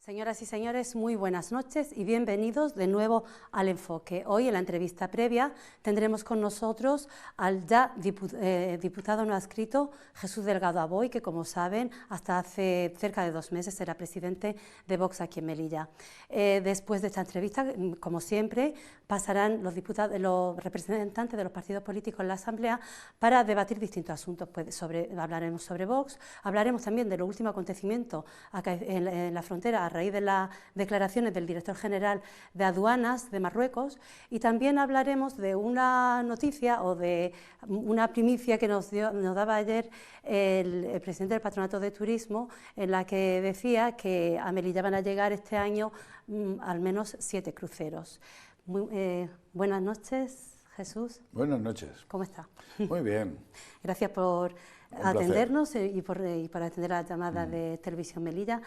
Señoras y señores, muy buenas noches y bienvenidos de nuevo al Enfoque. Hoy en la entrevista previa tendremos con nosotros al ya diputado no adscrito Jesús Delgado Aboy, que como saben hasta hace cerca de 2 meses era presidente de Vox aquí en Melilla. Después de esta entrevista, como siempre, pasarán los representantes de los partidos políticos en la Asamblea para debatir distintos asuntos. Hablaremos sobre Vox, hablaremos también de los últimos acontecimientos acá en la frontera a raíz de las declaraciones del director general de aduanas de Marruecos, y también hablaremos de una noticia o de una primicia que nos daba ayer el presidente del Patronato de Turismo, en la que decía que a Melilla van a llegar este año al menos 7 cruceros. Buenas noches, Jesús. Buenas noches. ¿Cómo está? Muy bien. Gracias por atendernos y por atender a la llamada de Televisión Melilla.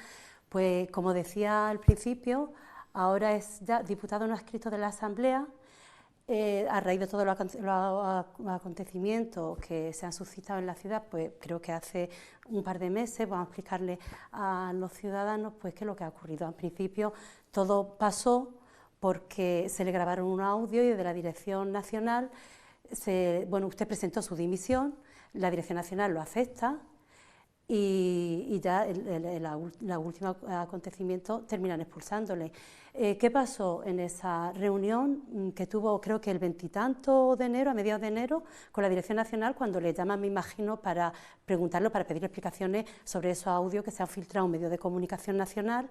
Pues como decía al principio, ahora es ya diputado no adscrito de la Asamblea. A raíz de todos los acontecimientos que se han suscitado en la ciudad, pues creo que hace un par de meses vamos a explicarle a los ciudadanos pues qué es lo que ha ocurrido. Al principio todo pasó porque se le grabaron un audio y de la Dirección Nacional, usted presentó su dimisión, la Dirección Nacional lo acepta y ya el último acontecimiento terminan expulsándole. ¿Qué pasó en esa reunión que tuvo, creo que el 20 y tanto de enero, a mediados de enero, con la Dirección Nacional, cuando le llaman, me imagino, para preguntarlo, para pedir explicaciones sobre esos audios que se han filtrado en medios de comunicación nacional?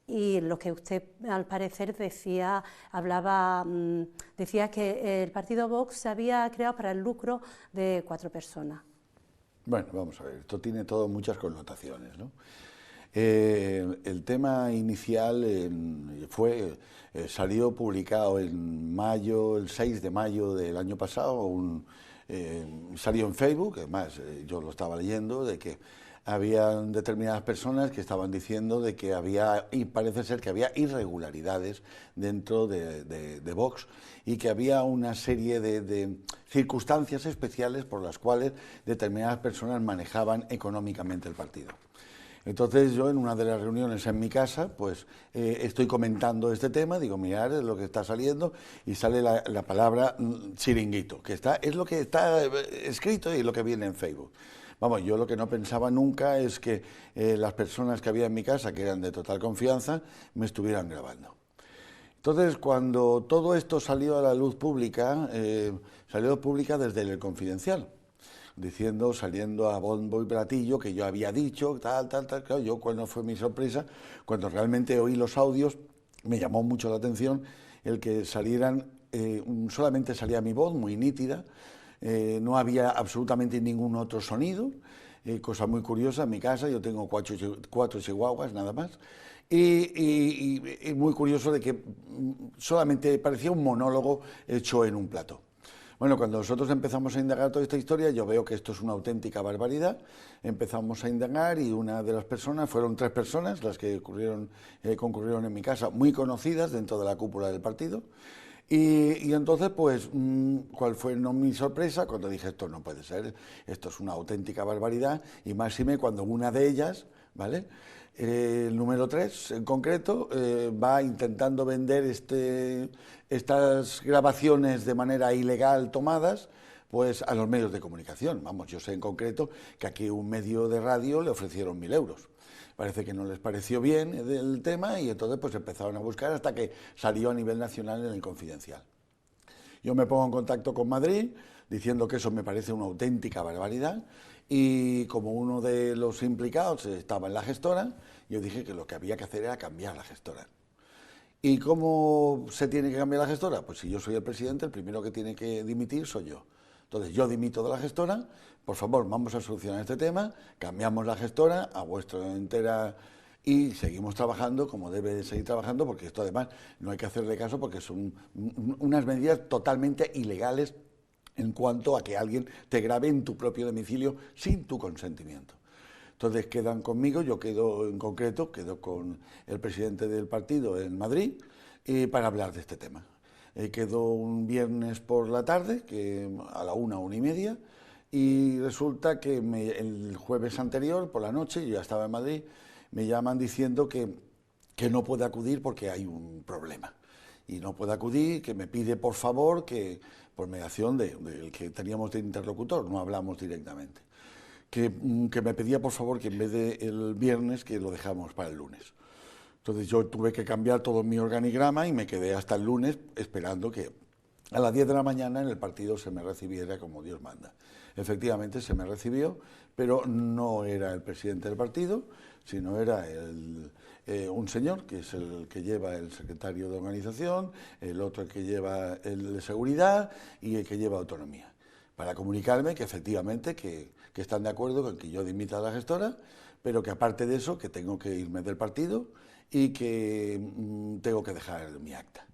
Y lo que usted, al parecer, decía que el partido Vox se había creado para el lucro de 4 personas. Bueno, vamos a ver, esto tiene todo muchas connotaciones, ¿no? El tema inicial salió publicado en mayo, el 6 de mayo del año pasado, salió en Facebook, además yo lo estaba leyendo, de que habían determinadas personas que estaban diciendo de que y parece ser que había irregularidades dentro de Vox y que había una serie de circunstancias especiales por las cuales determinadas personas manejaban económicamente el partido. Entonces yo en una de las reuniones en mi casa, pues estoy comentando este tema, digo, mirad lo que está saliendo, y sale la palabra chiringuito, que es lo que está escrito y lo que viene en Facebook. Vamos, yo lo que no pensaba nunca es que las personas que había en mi casa, que eran de total confianza, me estuvieran grabando. Entonces, cuando todo esto salió a la luz pública, salió pública desde el Confidencial, saliendo a bombo y platillo que yo había dicho, tal. Claro, yo cuando fue mi sorpresa, cuando realmente oí los audios, me llamó mucho la atención el que salieran, solamente salía mi voz muy nítida, no había absolutamente ningún otro sonido, cosa muy curiosa. En mi casa yo tengo 4 chihuahuas nada más, y muy curioso de que solamente parecía un monólogo hecho en un plató. Bueno, cuando nosotros empezamos a indagar toda esta historia, yo veo que esto es una auténtica barbaridad. Empezamos a indagar y una de las personas, fueron 3 personas las que concurrieron en mi casa, muy conocidas dentro de la cúpula del partido. Y entonces, pues, ¿cuál fue mi sorpresa? Cuando dije, esto no puede ser, esto es una auténtica barbaridad, y máxime cuando una de ellas, ¿vale?, el número 3 en concreto, va intentando vender estas grabaciones de manera ilegal tomadas, pues a los medios de comunicación. Vamos, yo sé en concreto que aquí un medio de radio le ofrecieron 1.000 euros. Parece que no les pareció bien el tema y entonces pues empezaron a buscar hasta que salió a nivel nacional en el Confidencial. Yo me pongo en contacto con Madrid diciendo que eso me parece una auténtica barbaridad, y como uno de los implicados estaba en la gestora, yo dije que lo que había que hacer era cambiar la gestora. ¿Y cómo se tiene que cambiar la gestora? Pues si yo soy el presidente, el primero que tiene que dimitir soy yo. Entonces yo dimito de la gestora, por favor, vamos a solucionar este tema, cambiamos la gestora a vuestra entera y seguimos trabajando como debe de seguir trabajando, porque esto además no hay que hacerle caso porque son unas medidas totalmente ilegales en cuanto a que alguien te grabe en tu propio domicilio sin tu consentimiento. Entonces quedan conmigo, yo quedo con el presidente del partido en Madrid para hablar de este tema. Quedó un viernes por la tarde, a la 1:30, y resulta que el jueves anterior, por la noche, yo ya estaba en Madrid, me llaman diciendo que que no puede acudir porque hay un problema. Y no puede acudir, que me pide por favor que, por mediación del que teníamos de interlocutor, no hablamos directamente, que me pedía por favor que en vez del viernes que lo dejamos para el lunes. Entonces yo tuve que cambiar todo mi organigrama y me quedé hasta el lunes esperando que a las 10 de la mañana en el partido se me recibiera como Dios manda. Efectivamente se me recibió, pero no era el presidente del partido, sino era un señor, que es el que lleva el secretario de organización, el otro el que lleva el de seguridad y el que lleva autonomía, para comunicarme que efectivamente que están de acuerdo con que yo dimita a la gestora, pero que aparte de eso, que tengo que irme del partido y que tengo que dejar mi acta.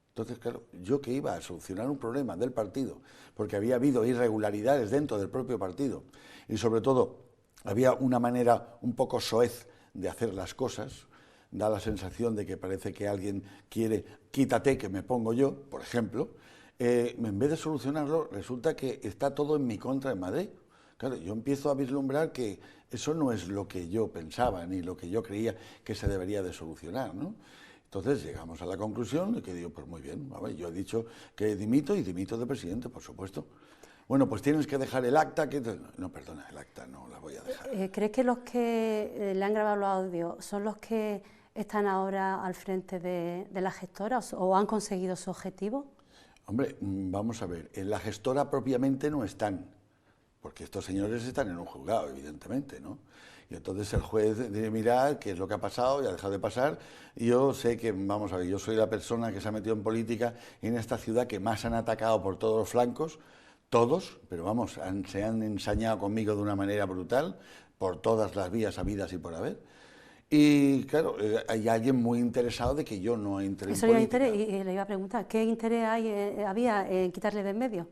Entonces, claro, yo que iba a solucionar un problema del partido, porque había habido irregularidades dentro del propio partido y sobre todo había una manera un poco soez de hacer las cosas, da la sensación de que parece que alguien quiere, quítate que me pongo yo, por ejemplo, en vez de solucionarlo, resulta que está todo en mi contra en Madrid. Claro, yo empiezo a vislumbrar que eso no es lo que yo pensaba ni lo que yo creía que se debería de solucionar, ¿no? Entonces llegamos a la conclusión de que digo, pues muy bien, a ver, yo he dicho que dimito y dimito de presidente, por supuesto. Bueno, pues tienes que dejar el acta, que no, perdona, el acta no la voy a dejar. ¿Crees que los que le han grabado los audios son los que están ahora al frente de la gestora o han conseguido su objetivo? Hombre, vamos a ver, en la gestora propiamente no están, porque estos señores están en un juzgado, evidentemente, ¿no? Y entonces el juez debe mirar qué es lo que ha pasado y ha dejado de pasar. Y yo sé que, vamos a ver, yo soy la persona que se ha metido en política en esta ciudad que más han atacado por todos los flancos, todos, pero vamos, se han ensañado conmigo de una manera brutal, por todas las vías habidas y por haber. Y claro, hay alguien muy interesado de que yo no entre en política. Y le iba a preguntar, ¿qué interés había en quitarle de en medio?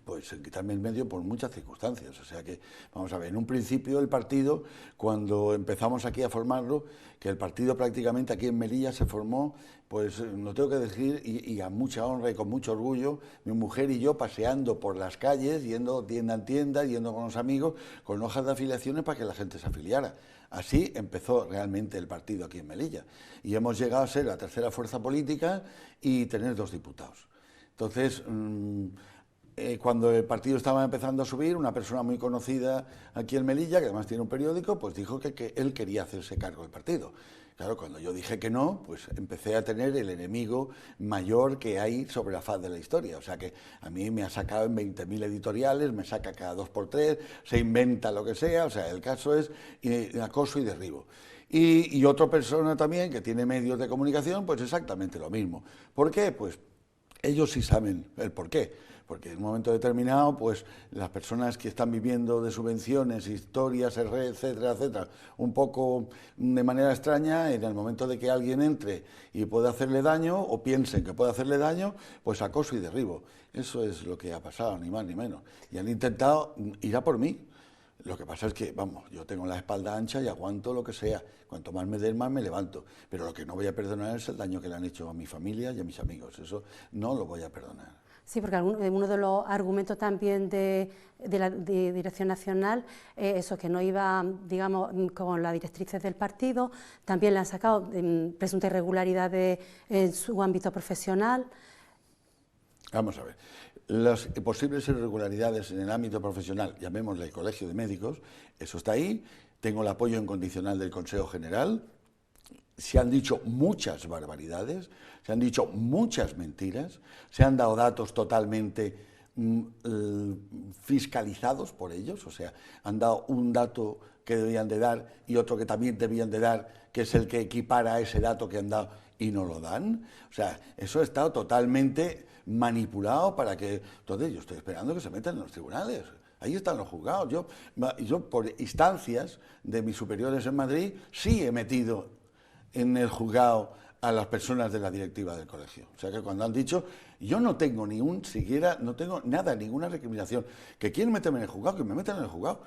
Pues en quitarme en medio por muchas circunstancias. O sea que, vamos a ver, en un principio el partido, cuando empezamos aquí a formarlo, que el partido prácticamente aquí en Melilla se formó, pues lo tengo que decir, y a mucha honra y con mucho orgullo, mi mujer y yo paseando por las calles, yendo tienda en tienda, yendo con los amigos, con hojas de afiliaciones para que la gente se afiliara. Así empezó realmente el partido aquí en Melilla. Y hemos llegado a ser la tercera fuerza política y tener 2 diputados. Entonces, cuando el partido estaba empezando a subir, una persona muy conocida aquí en Melilla, que además tiene un periódico, pues dijo que él quería hacerse cargo del partido. Claro, cuando yo dije que no, pues empecé a tener el enemigo mayor que hay sobre la faz de la historia. O sea que a mí me ha sacado en 20.000 editoriales, me saca cada 2 por 3, se inventa lo que sea. O sea, el caso es acoso y derribo. Y otra persona también que tiene medios de comunicación, pues exactamente lo mismo. ¿Por qué? Pues ellos sí saben el por qué. Porque en un momento determinado, pues las personas que están viviendo de subvenciones, historias, etcétera, etcétera, un poco de manera extraña, en el momento de que alguien entre y puede hacerle daño, o piensen que puede hacerle daño, pues acoso y derribo. Eso es lo que ha pasado, ni más ni menos. Y han intentado ir a por mí. Lo que pasa es que, vamos, yo tengo la espalda ancha y aguanto lo que sea. Cuanto más me den, más me levanto. Pero lo que no voy a perdonar es el daño que le han hecho a mi familia y a mis amigos. Eso no lo voy a perdonar. Sí, porque uno de los argumentos también de la Dirección Nacional es eso, que no iba, digamos, con las directrices del partido. También le han sacado presuntas irregularidades en su ámbito profesional. Vamos a ver, las posibles irregularidades en el ámbito profesional, llamémosle el Colegio de Médicos, eso está ahí. Tengo el apoyo incondicional del Consejo General. Se han dicho muchas barbaridades, se han dicho muchas mentiras, se han dado datos totalmente fiscalizados por ellos, o sea, han dado un dato que debían de dar y otro que también debían de dar, que es el que equipara a ese dato que han dado y no lo dan. O sea, eso ha estado totalmente manipulado para que... Entonces yo estoy esperando que se metan en los tribunales. Ahí están los juzgados. Yo por instancias de mis superiores en Madrid sí he metido en el juzgado a las personas de la directiva del colegio. O sea que cuando han dicho, yo no tengo no tengo nada, ninguna recriminación, que quieren meterme en el juzgado, que me metan en el juzgado.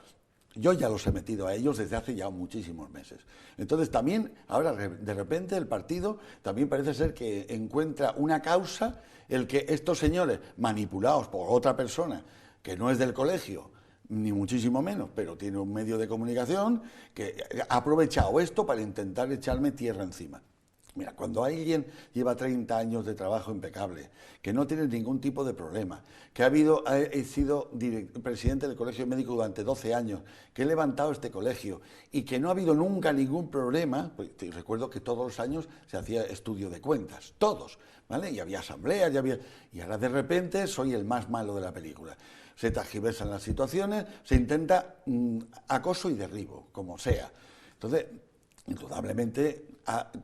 Yo ya los he metido a ellos desde hace ya muchísimos meses. Entonces también, ahora de repente el partido también parece ser que encuentra una causa el que estos señores, manipulados por otra persona que no es del colegio, ni muchísimo menos, pero tiene un medio de comunicación que ha aprovechado esto para intentar echarme tierra encima. Mira, cuando alguien lleva 30 años de trabajo impecable, que no tiene ningún tipo de problema, que he sido presidente del Colegio Médico durante 12 años, que he levantado este colegio y que no ha habido nunca ningún problema, pues te recuerdo que todos los años se hacía estudio de cuentas, todos, ¿vale? Y había asambleas, y ahora de repente soy el más malo de la película. Se tergiversan las situaciones, se intenta acoso y derribo, como sea. Entonces, indudablemente,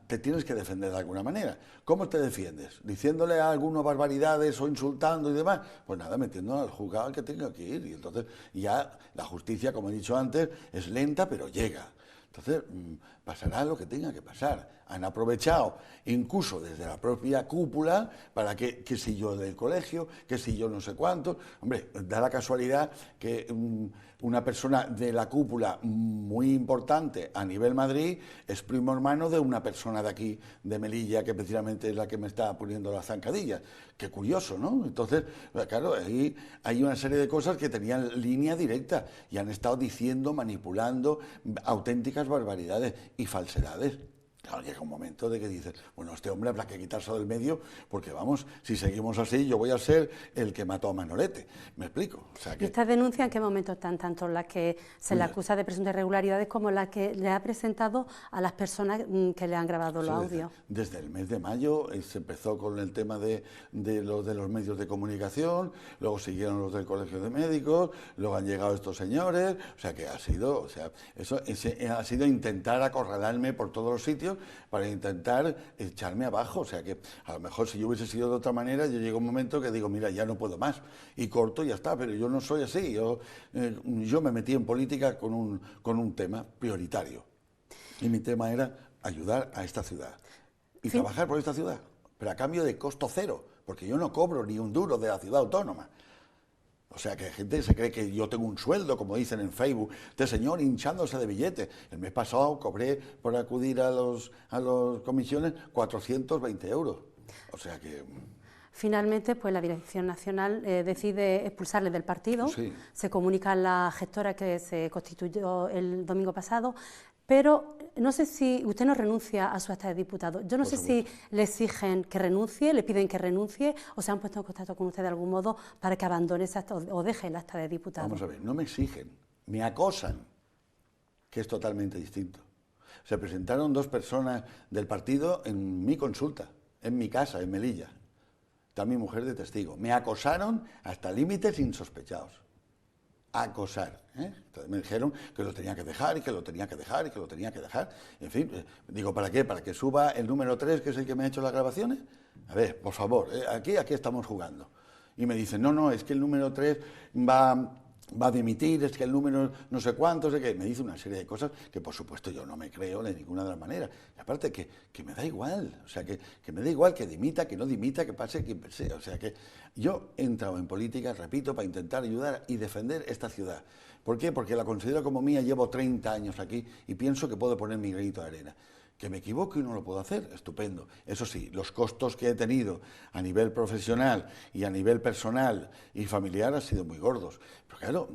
te tienes que defender de alguna manera. ¿Cómo te defiendes? ¿Diciéndole a alguno barbaridades o insultando y demás? Pues nada, metiendo al juzgado al que tenga que ir. Y entonces ya la justicia, como he dicho antes, es lenta, pero llega. Entonces, pasará lo que tenga que pasar. Han aprovechado, incluso desde la propia cúpula, para que si yo del colegio, que si yo no sé cuánto. Hombre, da la casualidad que una persona de la cúpula muy importante a nivel Madrid es primo hermano de una persona de aquí, de Melilla, que precisamente es la que me está poniendo las zancadillas. Qué curioso, ¿no? Entonces, claro, ahí hay una serie de cosas que tenían línea directa y han estado diciendo, manipulando auténticas barbaridades y falsedades. Claro, llega un momento de que dices, bueno, este hombre habrá que quitárselo del medio porque, vamos, si seguimos así, yo voy a ser el que mató a Manolete. ¿Me explico? O sea que... ¿Y estas denuncias en qué momento están, tanto las que se le acusa de presuntas irregularidades como las que le ha presentado a las personas que le han grabado los audios? Desde el mes de mayo se empezó con el tema de los medios de comunicación, luego siguieron los del Colegio de Médicos, luego han llegado estos señores, o sea que ha sido, eso ha sido intentar acorralarme por todos los sitios para intentar echarme abajo, o sea que a lo mejor si yo hubiese sido de otra manera, yo llego un momento que digo, mira, ya no puedo más, y corto y ya está, pero yo no soy así, yo me metí en política con un tema prioritario, y mi tema era ayudar a esta ciudad, y trabajar por esta ciudad, pero a cambio de costo cero, porque yo no cobro ni un duro de la ciudad autónoma. O sea, que la gente se cree que yo tengo un sueldo, como dicen en Facebook, este señor hinchándose de billetes. El mes pasado cobré por acudir a las comisiones 420 euros. O sea que... Finalmente, pues la Dirección Nacional decide expulsarle del partido. Sí. Se comunica a la gestora que se constituyó el domingo pasado, pero no sé si usted no renuncia a su acta de diputado. Yo no sé si le exigen que renuncie, le piden que renuncie o se han puesto en contacto con usted de algún modo para que abandone ese acta o deje el acta de diputado. Vamos a ver, no me exigen, me acosan, que es totalmente distinto. Se presentaron 2 personas del partido en mi consulta, en mi casa, en Melilla. Está mi mujer de testigo. Me acosaron hasta límites insospechados. Acosar. Entonces me dijeron que lo tenía que dejar y que lo tenía que dejar y que lo tenía que dejar. En fin, digo, ¿para qué? ¿Para que suba el número 3, que es el que me ha hecho las grabaciones? A ver, por favor, aquí estamos jugando. Y me dicen, no, es que el número 3 va a dimitir, es que el número no sé cuánto, sé qué. Me dice una serie de cosas que por supuesto yo no me creo de ninguna de las maneras. Y aparte que me da igual, o sea, que me da igual que dimita, que no dimita, que pase quien sea. O sea, que yo he entrado en política, repito, para intentar ayudar y defender esta ciudad. ¿Por qué? Porque la considero como mía, llevo 30 años aquí y pienso que puedo poner mi granito de arena. Que me equivoco y no lo puedo hacer, estupendo. Eso sí, los costos que he tenido a nivel profesional y a nivel personal y familiar han sido muy gordos. Pero claro,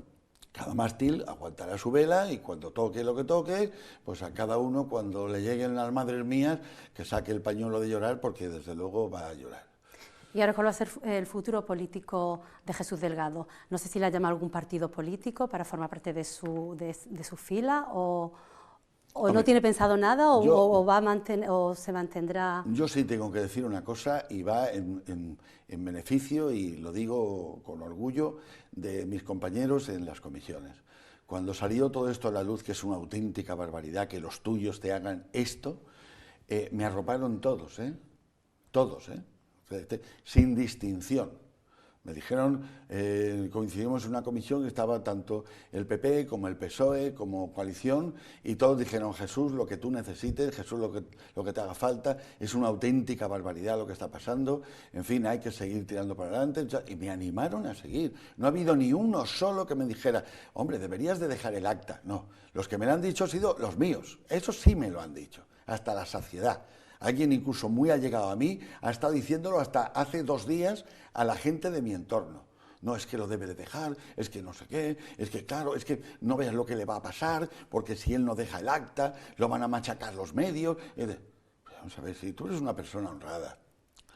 cada mástil aguantará su vela y cuando toque lo que toque, pues a cada uno, cuando le lleguen las madres mías, que saque el pañuelo de llorar, porque desde luego va a llorar. Y ahora, ¿cuál va a ser el futuro político de Jesús Delgado? No sé si le ha llamado algún partido político para formar parte de su fila o no tiene pensado nada o se mantendrá. Yo sí tengo que decir una cosa y va en beneficio, y lo digo con orgullo, de mis compañeros en las comisiones. Cuando salió todo esto a la luz, que es una auténtica barbaridad que los tuyos te hagan esto, me arroparon todos, todos, sin distinción. Me dijeron, coincidimos en una comisión que estaba tanto el PP como el PSOE, como coalición, y todos dijeron, Jesús, lo que tú necesites, Jesús, lo que te haga falta, es una auténtica barbaridad lo que está pasando, en fin, hay que seguir tirando para adelante, y me animaron a seguir. No ha habido ni uno solo que me dijera, hombre, deberías de dejar el acta. No, los que me lo han dicho han sido los míos, esos sí me lo han dicho, hasta la saciedad. Alguien incluso muy allegado a mí ha estado diciéndolo hasta hace 2 días a la gente de mi entorno. No, es que lo debe de dejar, es que no sé qué, es que claro, es que no veas lo que le va a pasar, porque si él no deja el acta, lo van a machacar los medios. Vamos a ver, si tú eres una persona honrada,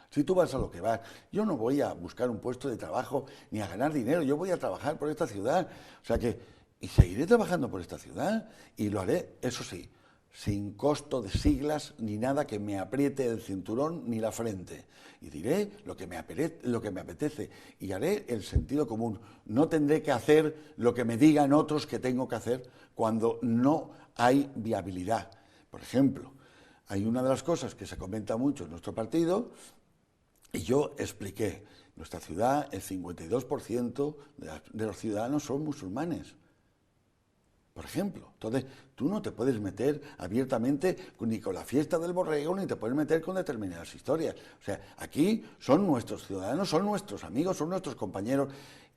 si tú vas a lo que vas, yo no voy a buscar un puesto de trabajo ni a ganar dinero, yo voy a trabajar por esta ciudad. O sea que, y seguiré trabajando por esta ciudad y lo haré, eso sí, sin costo de siglas ni nada que me apriete el cinturón ni la frente. Y diré lo que me apetece y haré el sentido común. No tendré que hacer lo que me digan otros que tengo que hacer cuando no hay viabilidad. Por ejemplo, hay una de las cosas que se comenta mucho en nuestro partido y yo expliqué, nuestra ciudad, el 52% de los ciudadanos son musulmanes. Por ejemplo, entonces tú no te puedes meter abiertamente ni con la fiesta del borrego, ni te puedes meter con determinadas historias. O sea, aquí son nuestros ciudadanos, son nuestros amigos, son nuestros compañeros,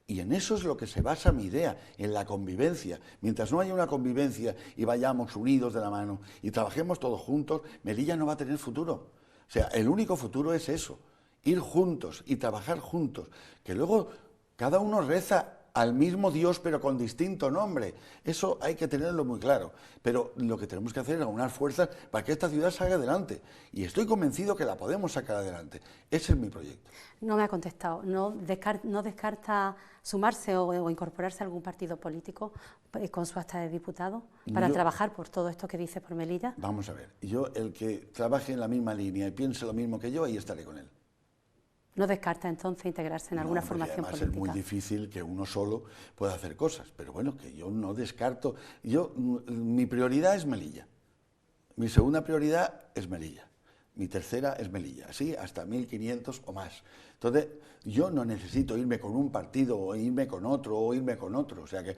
y en eso es lo que se basa mi idea, en la convivencia. Mientras no haya una convivencia y vayamos unidos de la mano y trabajemos todos juntos, Melilla no va a tener futuro. O sea, el único futuro es eso, ir juntos y trabajar juntos, que luego cada uno reza al mismo Dios pero con distinto nombre. Eso hay que tenerlo muy claro. Pero lo que tenemos que hacer es aunar fuerzas para que esta ciudad salga adelante. Y estoy convencido que la podemos sacar adelante. Ese es mi proyecto. No me ha contestado. ¿No descarta sumarse o incorporarse a algún partido político con su acta de diputado para trabajar por todo esto que dice por Melilla? Vamos a ver. Yo, el que trabaje en la misma línea y piense lo mismo que yo, ahí estaré con él. ¿No descarta entonces integrarse en alguna formación política? Es muy difícil que uno solo pueda hacer cosas, pero bueno, que yo no descarto. Mi prioridad es Melilla, mi segunda prioridad es Melilla, mi tercera es Melilla, así hasta 1500 o más. Entonces, yo no necesito irme con un partido o irme con otro o irme con otro. O sea que,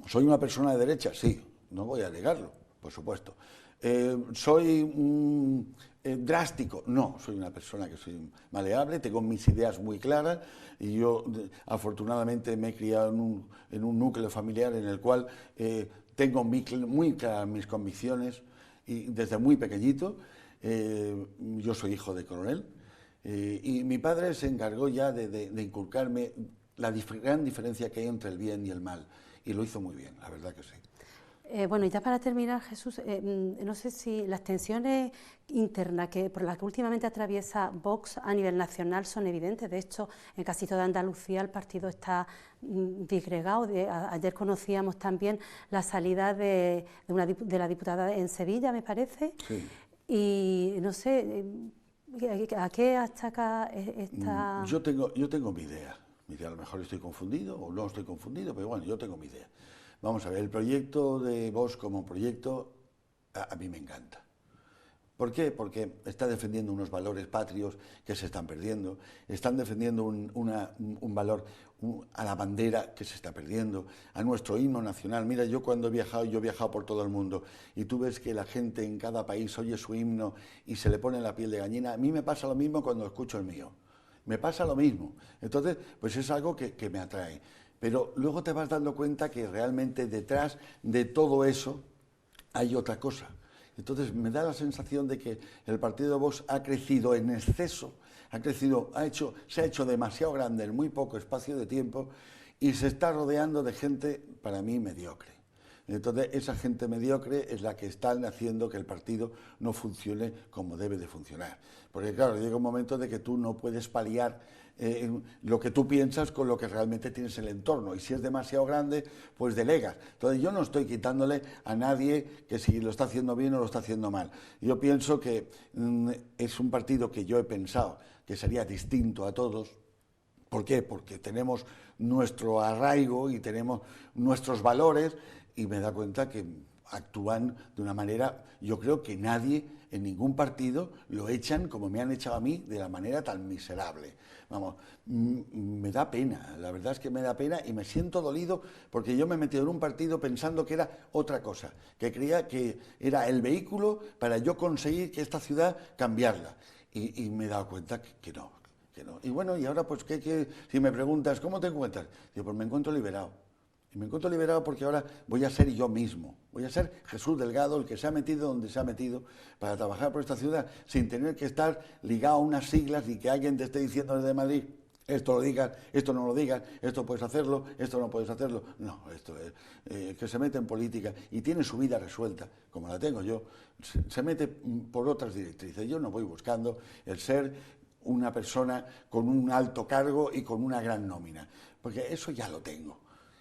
¿soy una persona de derecha? Sí, no voy a negarlo, por supuesto. ¿Soy drástico? No, soy una persona que soy maleable, tengo mis ideas muy claras y yo afortunadamente me he criado en un núcleo familiar en el cual tengo muy claras mis convicciones y desde muy pequeñito. Yo soy hijo de coronel y mi padre se encargó ya de inculcarme la gran diferencia que hay entre el bien y el mal y lo hizo muy bien, la verdad que sí. Bueno, y ya para terminar, Jesús, no sé si las tensiones internas por las que últimamente atraviesa Vox a nivel nacional son evidentes. De hecho, en casi toda Andalucía el partido está disgregado. Ayer conocíamos también la salida de la diputada en Sevilla, me parece. Sí. Y no sé, ¿a qué achaca esta...? Yo tengo mi idea. A lo mejor estoy confundido o no estoy confundido, pero bueno, yo tengo mi idea. Vamos a ver, el proyecto de Vox como proyecto a mí me encanta. ¿Por qué? Porque está defendiendo unos valores patrios que se están perdiendo, están defendiendo un valor a la bandera que se está perdiendo, a nuestro himno nacional. Mira, yo cuando he viajado por todo el mundo y tú ves que la gente en cada país oye su himno y se le pone la piel de gallina. A mí me pasa lo mismo cuando escucho el mío, me pasa lo mismo. Entonces, pues es algo que me atrae. Pero luego te vas dando cuenta que realmente detrás de todo eso hay otra cosa. Entonces me da la sensación de que el partido de Vox ha crecido en exceso, se ha hecho demasiado grande en muy poco espacio de tiempo y se está rodeando de gente, para mí, mediocre. Entonces esa gente mediocre es la que está haciendo que el partido no funcione como debe de funcionar. Porque claro, llega un momento de que tú no puedes paliar lo que tú piensas con lo que realmente tienes en el entorno, y si es demasiado grande, pues delegas. Entonces yo no estoy quitándole a nadie que si lo está haciendo bien o lo está haciendo mal. Yo pienso que es un partido que yo he pensado que sería distinto a todos. ¿Por qué? Porque tenemos nuestro arraigo y tenemos nuestros valores y me da cuenta que actúan de una manera, yo creo que nadie en ningún partido lo echan como me han echado a mí de la manera tan miserable. Vamos, me da pena, la verdad es que me da pena y me siento dolido porque yo me he metido en un partido pensando que era otra cosa, que creía que era el vehículo para yo conseguir que esta ciudad cambiarla y me he dado cuenta que no. Y bueno, y ahora pues si me preguntas, ¿cómo te encuentras? Digo, pues me encuentro liberado. Y me encuentro liberado porque ahora voy a ser yo mismo, voy a ser Jesús Delgado, el que se ha metido donde se ha metido para trabajar por esta ciudad, sin tener que estar ligado a unas siglas y que alguien te esté diciendo desde Madrid esto lo digan, esto no lo digan, esto puedes hacerlo, esto no puedes hacerlo. No, esto es que se mete en política y tiene su vida resuelta, como la tengo yo, se mete por otras directrices. Yo no voy buscando el ser una persona con un alto cargo y con una gran nómina, porque eso ya lo tengo.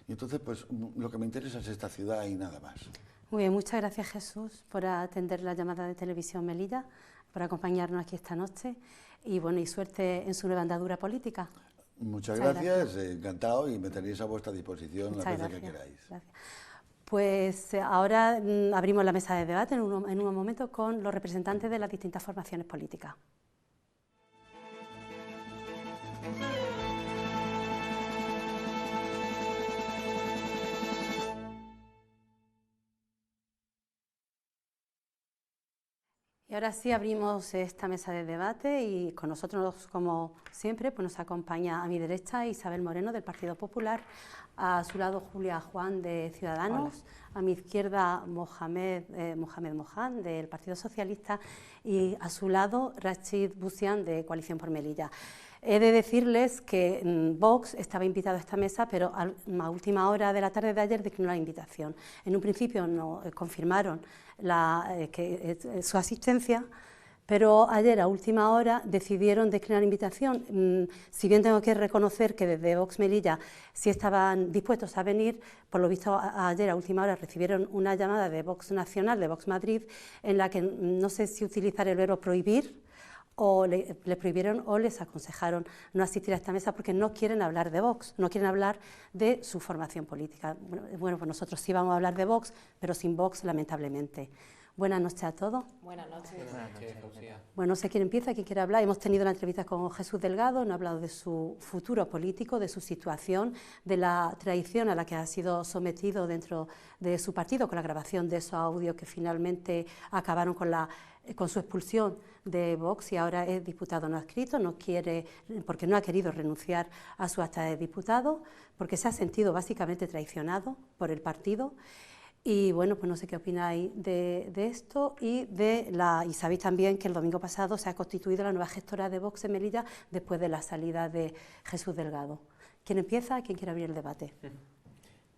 Y entonces, pues, lo que me interesa es esta ciudad y nada más. Muy bien, muchas gracias, Jesús, por atender la llamada de Televisión Melilla, por acompañarnos aquí esta noche y bueno, y suerte en su nueva andadura política. Muchas gracias, encantado, y me tenéis a vuestra disposición las veces que queráis. Gracias. Pues ahora abrimos la mesa de debate en un momento con los representantes de las distintas formaciones políticas. Y ahora sí abrimos esta mesa de debate y con nosotros, como siempre, pues nos acompaña a mi derecha Isabel Moreno del Partido Popular, a su lado Julia Juan de Ciudadanos, hola, a mi izquierda Mohamed Mohan del Partido Socialista y a su lado Rachid Busian de Coalición por Melilla. He de decirles que Vox estaba invitado a esta mesa, pero a última hora de la tarde de ayer declinó la invitación. En un principio no confirmaron su asistencia, pero ayer a última hora decidieron declinar la invitación. Si bien tengo que reconocer que desde Vox Melilla sí estaban dispuestos a venir, por lo visto ayer a última hora recibieron una llamada de Vox Nacional, de Vox Madrid, en la que no sé si utilizar el verbo prohibir, o les prohibieron o les aconsejaron no asistir a esta mesa porque no quieren hablar de Vox, no quieren hablar de su formación política. Bueno, pues nosotros sí vamos a hablar de Vox, pero sin Vox, lamentablemente. Buenas noches a todos. Buenas noches. Buenas noches, Lucía. Bueno, no sé quién empieza, quién quiere hablar. Hemos tenido la entrevista con Jesús Delgado, nos ha hablado de su futuro político, de su situación, de la traición a la que ha sido sometido dentro de su partido, con la grabación de esos audios que finalmente acabaron con su expulsión de Vox, y ahora es diputado no adscrito, porque no ha querido renunciar a su acta de diputado, porque se ha sentido básicamente traicionado por el partido. Y bueno, pues no sé qué opináis de esto y sabéis también que el domingo pasado se ha constituido la nueva gestora de Vox en Melilla después de la salida de Jesús Delgado. ¿Quién empieza? ¿Quién quiere abrir el debate?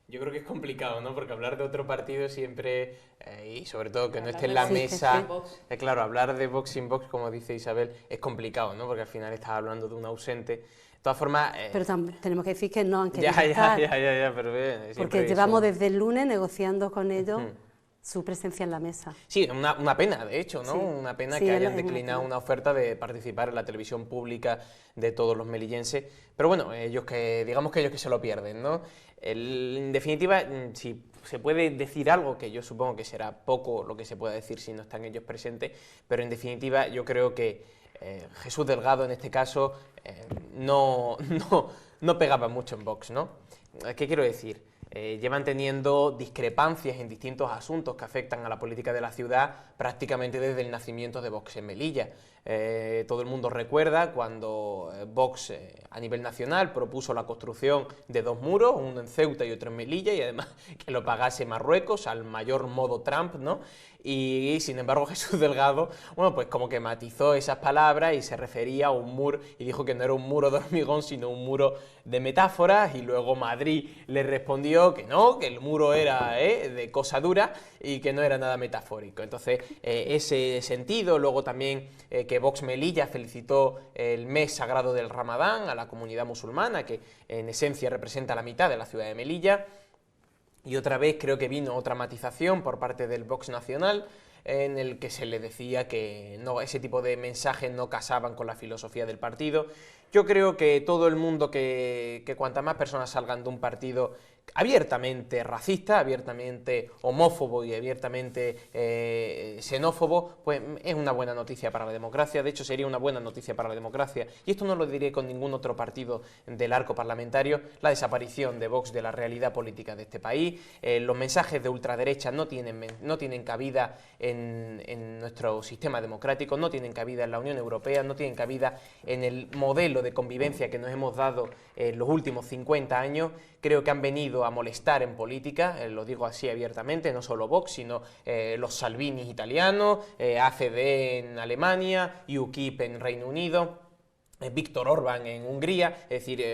Yo creo que es complicado, ¿no? Porque hablar de otro partido siempre, y sobre todo que no esté en la mesa, claro, hablar de Vox sin Vox, como dice Isabel, es complicado, ¿no? Porque al final estás hablando de un ausente. De todas formas... pero tenemos que decir que no han querido estar. Ya, pero porque llevamos desde el lunes negociando con ellos su presencia en la mesa. Sí, una pena, de hecho, ¿no? Sí. Una pena que hayan declinado una oferta de participar en la televisión pública de todos los melillenses. Pero bueno, digamos que ellos que se lo pierden, ¿no? En definitiva, si se puede decir algo, que yo supongo que será poco lo que se pueda decir si no están ellos presentes, pero en definitiva yo creo que Jesús Delgado en este caso no pegaba mucho en Vox, ¿no? ¿Qué quiero decir? Llevan teniendo discrepancias en distintos asuntos que afectan a la política de la ciudad prácticamente desde el nacimiento de Vox en Melilla. Todo el mundo recuerda cuando Vox a nivel nacional propuso la construcción de 2 muros, uno en Ceuta y otro en Melilla, y además que lo pagase Marruecos al mayor modo Trump, ¿no? Y sin embargo Jesús Delgado, bueno, pues como que matizó esas palabras y se refería a un muro y dijo que no era un muro de hormigón sino un muro de metáforas, y luego Madrid le respondió que no, que el muro era de cosa dura y que no era nada metafórico. Entonces ese sentido, luego también que Vox Melilla felicitó el mes sagrado del Ramadán a la comunidad musulmana, que en esencia representa la mitad de la ciudad de Melilla. Y otra vez creo que vino otra matización por parte del Vox Nacional, en el que se le decía que ese tipo de mensajes no casaban con la filosofía del partido. Yo creo que todo el mundo, que cuantas más personas salgan de un partido abiertamente racista, abiertamente homófobo y abiertamente xenófobo, pues es una buena noticia para la democracia. De hecho, sería una buena noticia para la democracia, y esto no lo diré con ningún otro partido del arco parlamentario, la desaparición de Vox de la realidad política de este país. Los mensajes de ultraderecha no tienen cabida en nuestro sistema democrático, no tienen cabida en la Unión Europea, no tienen cabida en el modelo de convivencia que nos hemos dado en los últimos 50 años. Creo que han venido a molestar en política, lo digo así abiertamente, no solo Vox, sino los Salvinis italianos, AfD en Alemania, UKIP en Reino Unido. Víctor Orbán en Hungría. Es decir,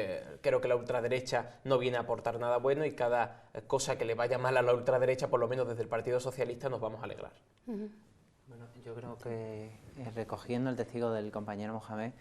creo que la ultraderecha no viene a aportar nada bueno y cada cosa que le vaya mal a la ultraderecha, por lo menos desde el Partido Socialista, nos vamos a alegrar. Bueno, yo creo que recogiendo el testigo del compañero Mohamed,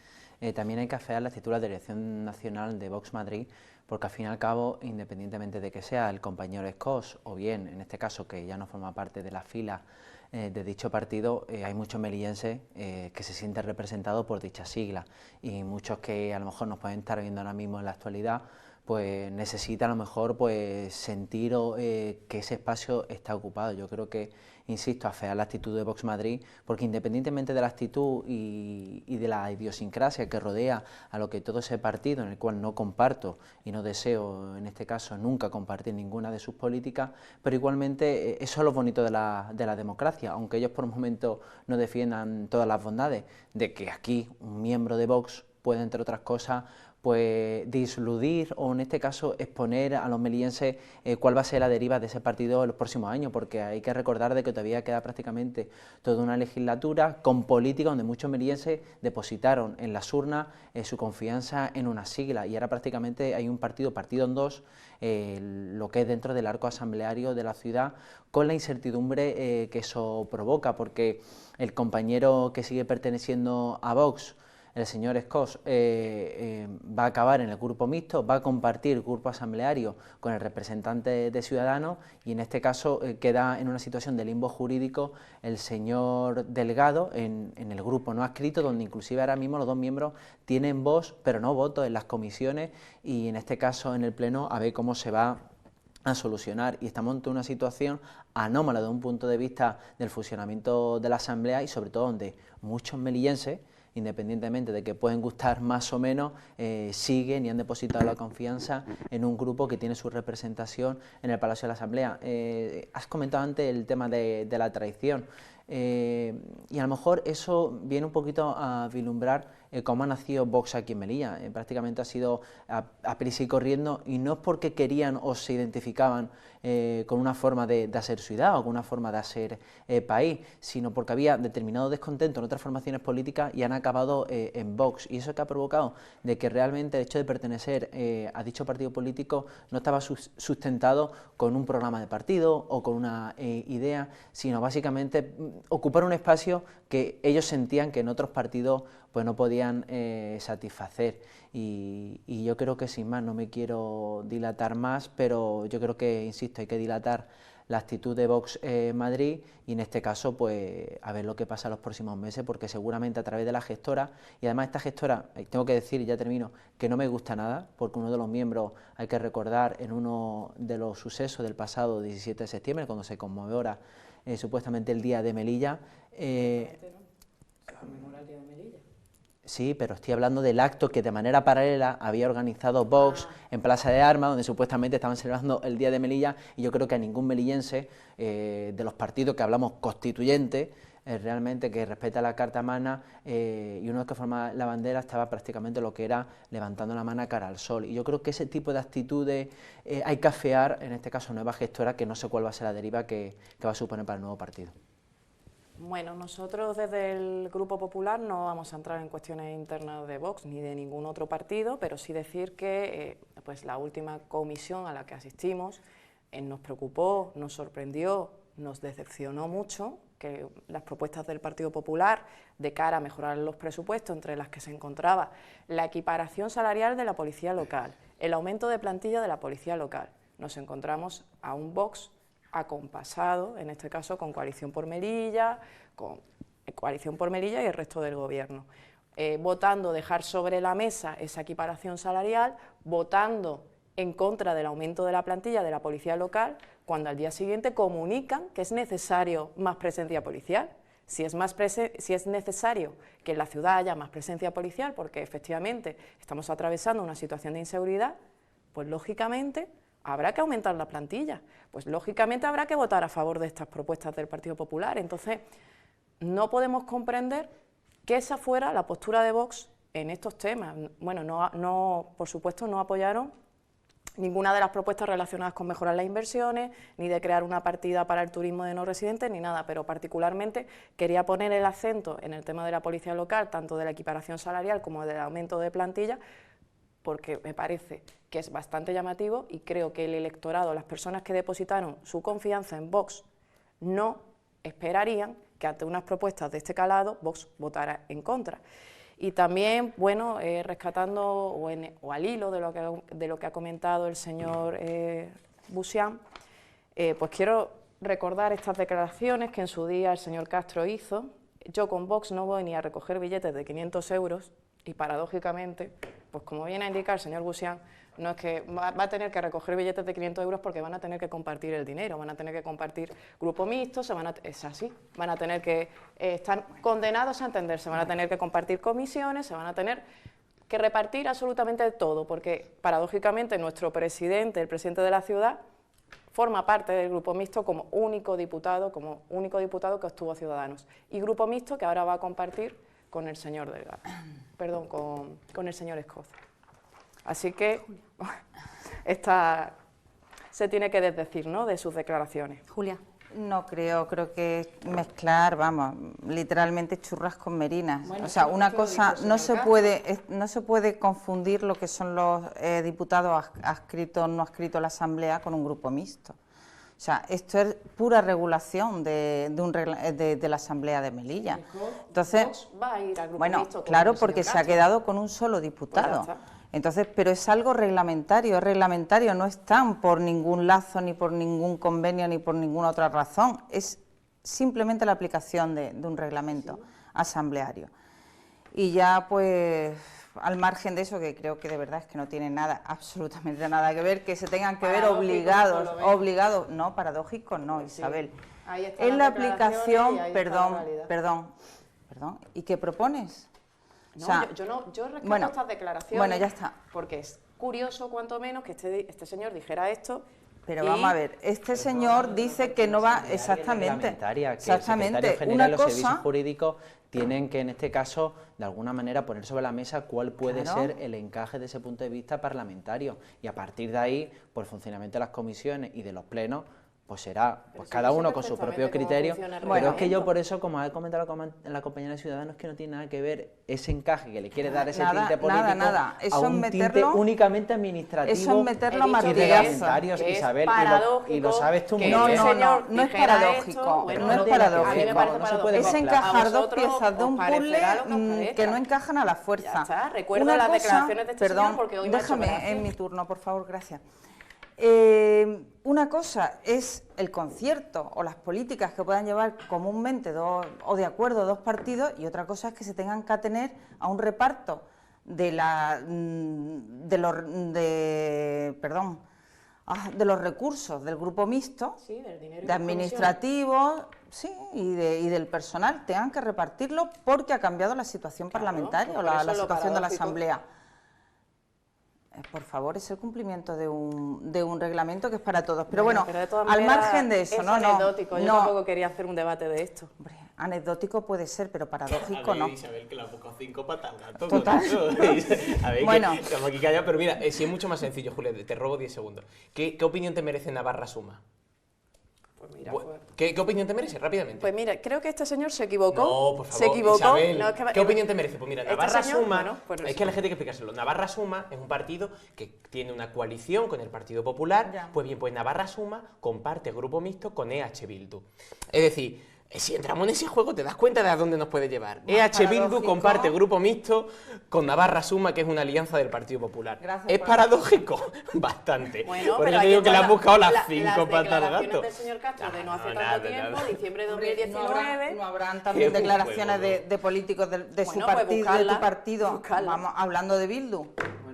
también hay que afear la actitud de la Dirección Nacional de Vox Madrid, porque al fin y al cabo, independientemente de que sea el compañero Escós o bien, en este caso, que ya no forma parte de la fila de dicho partido, hay muchos melillenses que se sienten representados por dicha sigla, y muchos que a lo mejor nos pueden estar viendo ahora mismo en la actualidad, pues necesita a lo mejor pues sentir que ese espacio está ocupado. Yo creo que, insisto, afear la actitud de Vox Madrid, porque independientemente de la actitud y de la idiosincrasia que rodea a lo que todo ese partido, en el cual no comparto y no deseo, en este caso, nunca compartir ninguna de sus políticas, pero igualmente eso es lo bonito de la democracia, aunque ellos por un momento no defiendan todas las bondades, de que aquí un miembro de Vox puede, entre otras cosas, pues disludir o en este caso exponer a los melillenses cuál va a ser la deriva de ese partido en los próximos años, porque hay que recordar de que todavía queda prácticamente toda una legislatura con política donde muchos melillenses depositaron en las urnas su confianza en una sigla, y ahora prácticamente hay un partido en dos, lo que es dentro del arco asambleario de la ciudad, con la incertidumbre que eso provoca, porque el compañero que sigue perteneciendo a Vox, el señor Escós, va a acabar en el grupo mixto, va a compartir grupo asambleario con el representante de Ciudadanos, y en este caso queda en una situación de limbo jurídico el señor Delgado en el grupo no adscrito, donde inclusive ahora mismo los dos miembros tienen voz pero no voto en las comisiones, y en este caso en el pleno a ver cómo se va a solucionar, y estamos ante una situación anómala desde un punto de vista del funcionamiento de la Asamblea, y sobre todo donde muchos melillenses, independientemente de que pueden gustar más o menos, siguen y han depositado la confianza en un grupo que tiene su representación en el Palacio de la Asamblea. Has comentado antes el tema de la traición, y a lo mejor eso viene un poquito a vislumbrar cómo ha nacido Vox aquí en Melilla. Prácticamente ha sido a prisa y corriendo, y no es porque querían o se identificaban con una forma de hacer ciudad o con una forma de hacer país, sino porque había determinado descontento en otras formaciones políticas y han acabado en Vox, y eso que ha provocado de que realmente el hecho de pertenecer a dicho partido político no estaba sustentado con un programa de partido o con una idea, sino básicamente ocupar un espacio que ellos sentían que en otros partidos pues no podían satisfacer, y yo creo que sin más, no me quiero dilatar más, pero yo creo que, insisto, hay que dilatar la actitud de Vox Madrid, y en este caso pues a ver lo que pasa en los próximos meses, porque seguramente a través de la gestora, y además esta gestora, tengo que decir, y ya termino, que no me gusta nada, porque uno de los miembros, hay que recordar, en uno de los sucesos del pasado 17 de septiembre, cuando se conmemora supuestamente el Día de Melilla, sí, pero estoy hablando del acto que de manera paralela había organizado Vox en Plaza de Armas, donde supuestamente estaban celebrando el Día de Melilla, y yo creo que a ningún melillense de los partidos que hablamos constituyentes, realmente que respeta la Carta Magna, y uno de los que forma la bandera estaba prácticamente lo que era levantando la mano cara al sol, y yo creo que ese tipo de actitudes hay que afear, en este caso nueva gestora, que no sé cuál va a ser la deriva que va a suponer para el nuevo partido. Bueno, nosotros desde el Grupo Popular no vamos a entrar en cuestiones internas de Vox ni de ningún otro partido, pero sí decir que pues la última comisión a la que asistimos nos preocupó, nos sorprendió, nos decepcionó mucho, que las propuestas del Partido Popular de cara a mejorar los presupuestos, entre las que se encontraba la equiparación salarial de la policía local, el aumento de plantilla de la policía local. Nos encontramos a un Vox acompasado, en este caso con Coalición por Melilla y el resto del Gobierno, votando dejar sobre la mesa esa equiparación salarial, votando en contra del aumento de la plantilla de la policía local, cuando al día siguiente comunican que es necesario más presencia policial. Si es necesario que en la ciudad haya más presencia policial, porque efectivamente estamos atravesando una situación de inseguridad, pues lógicamente habrá que aumentar la plantilla, pues lógicamente habrá que votar a favor de estas propuestas del Partido Popular. Entonces, no podemos comprender que esa fuera la postura de Vox en estos temas. Bueno, por supuesto no apoyaron ninguna de las propuestas relacionadas con mejorar las inversiones, ni de crear una partida para el turismo de no residentes, ni nada, pero particularmente quería poner el acento en el tema de la policía local, tanto de la equiparación salarial como del aumento de plantilla, porque me parece que es bastante llamativo y creo que el electorado, las personas que depositaron su confianza en Vox, no esperarían que ante unas propuestas de este calado Vox votara en contra. Y también, bueno, rescatando o al hilo de lo que ha comentado el señor Busián, pues quiero recordar estas declaraciones que en su día el señor Castro hizo. Yo con Vox no voy ni a recoger billetes de 500 euros y paradójicamente, pues como viene a indicar el señor Busián, no es que va a tener que recoger billetes de 500 euros porque van a tener que compartir el dinero, van a tener que compartir grupo mixto, es así, van a tener que, están condenados a entenderse, van a tener que compartir comisiones, se van a tener que repartir absolutamente todo, porque paradójicamente nuestro presidente, el presidente de la ciudad, forma parte del grupo mixto como único diputado que obtuvo a Ciudadanos, y grupo mixto que ahora va a compartir con el señor Delgado, perdón, con el señor Escoz. Así que se tiene que desdecir, ¿no?, de sus declaraciones. Julia. No creo que es mezclar, vamos, literalmente churras con merinas. Bueno, o sea, una cosa, no se puede confundir lo que son los diputados adscritos o no adscritos a la Asamblea con un grupo mixto. O sea, esto es pura regulación de la Asamblea de Melilla. Entonces, va a ir al grupo bueno, mixto claro, porque se ha quedado con un solo diputado. Pues Entonces, pero es algo reglamentario, no están por ningún lazo, ni por ningún convenio, ni por ninguna otra razón. Es simplemente la aplicación de un reglamento asambleario. Y ya, pues, al margen de eso, que creo que de verdad es que no tiene nada, absolutamente nada que ver, que se tengan que ver obligados, no, paradójico no, Isabel. Ahí están Es la las declaraciones aplicación, y ahí está la realidad. perdón, ¿y qué propones? No, O sea, yo rescato bueno, estas declaraciones, bueno, ya está. porque es curioso, cuanto menos, que este señor dijera esto. Pero vamos a ver, este señor dice que no va exactamente. Exactamente. Una los servicios cosa jurídicos tienen que, en este caso, de alguna manera poner sobre la mesa cuál puede ser el encaje de ese punto de vista parlamentario. Y a partir de ahí, por el funcionamiento de las comisiones y de los plenos, pues será cada uno con su propio criterio. Pero es que yo por eso, como ha comentado la compañera de Ciudadanos, que no tiene nada que ver ese encaje que le quiere dar ese tinte político Eso a un tinte únicamente administrativo. Eso es meterlo a y martillazo. reglamentarios, Isabel, y lo sabes tú muy bien. No es paradójico, bueno, no es paradójico. No se puede Es mezclar. encajar dos vosotros piezas de un os parecerá lo que os puzzle parezca. que no encajan a la fuerza. Ya está, recuerdo las declaraciones de este señor porque hoy me ha hecho déjame gracia. en mi turno, por favor, gracias. Una cosa es el concierto o las políticas que puedan llevar comúnmente o de acuerdo dos partidos, y otra cosa es que se tengan que atener a un reparto de los recursos del grupo mixto, Sí, del dinero de administrativos, sí, y del personal, tengan que repartirlo porque ha cambiado la situación parlamentaria o por la eso lo situación de la paradójico. Asamblea. Por favor, es el cumplimiento de un reglamento que es para todos. Pero bueno, pero de todas al maneras, margen de eso, es anecdótico. Yo tampoco quería hacer un debate de esto. Hombre, anecdótico puede ser, pero paradójico no. Isabel, que la buscado 5 patas al gato. Total. A ver, Bueno. que estamos aquí callados, pero mira, si es mucho más sencillo, Julia, te robo 10 segundos. ¿Qué opinión te merece Navarra Suma? Pues mira, ¿Qué opinión te merece? Rápidamente. pues mira, creo que este señor se equivocó. No, por favor, se equivocó. Isabel, No, es que- ¿qué opinión te merece? Pues mira, este Navarra señor, Suma, bueno, pues es que a la gente hay que explicárselo. Navarra Suma es un partido que tiene una coalición con el Partido Popular. Ya. Pues bien, pues Navarra Suma comparte grupo mixto con EH Bildu. Es decir, si entramos en ese juego te das cuenta de a dónde nos puede llevar. EH Bildu paradójico. comparte grupo mixto con Navarra Suma, que es una alianza del Partido Popular. Gracias ¿Es por- paradójico? Bastante. Bueno, Por pero eso ahí digo que le están has buscado las las 5 patas al declaraciones gato. del señor Castro de no hace tanto nada, tiempo, nada. diciembre de Hombre, 2019. no habrán también Qué declaraciones juego, de políticos de su Bueno, pues partido, de buscarla, tu partido, buscarla. vamos, hablando de Bildu.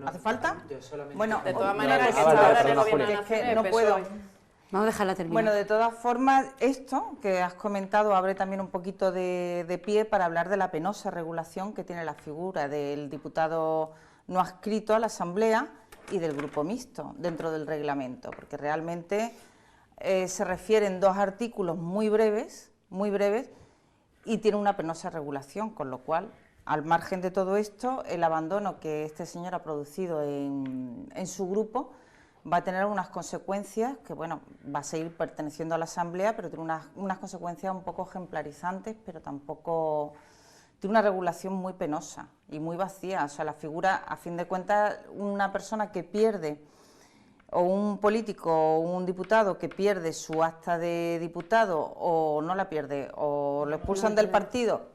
¿Hace falta? yo solamente- Bueno, De todas no, maneras, pues que sí, está ahora en el perdona, gobierno Julia. porque es que nacional, no el puedo. PSOE. Vamos a dejarla terminar. Bueno, de todas formas, esto que has comentado abre también un poquito de pie para hablar de la penosa regulación que tiene la figura del diputado no adscrito a la Asamblea y del grupo mixto dentro del reglamento, porque realmente se refieren dos artículos muy breves, y tiene una penosa regulación, con lo cual, al margen de todo esto, el abandono que este señor ha producido en su grupo va a tener unas consecuencias que, bueno, va a seguir perteneciendo a la Asamblea, pero tiene unas consecuencias un poco ejemplarizantes, pero tampoco... Tiene una regulación muy penosa y muy vacía. O sea, la figura, a fin de cuentas, una persona que pierde, o un político o un diputado que pierde su acta de diputado, o no la pierde, o lo expulsan del partido,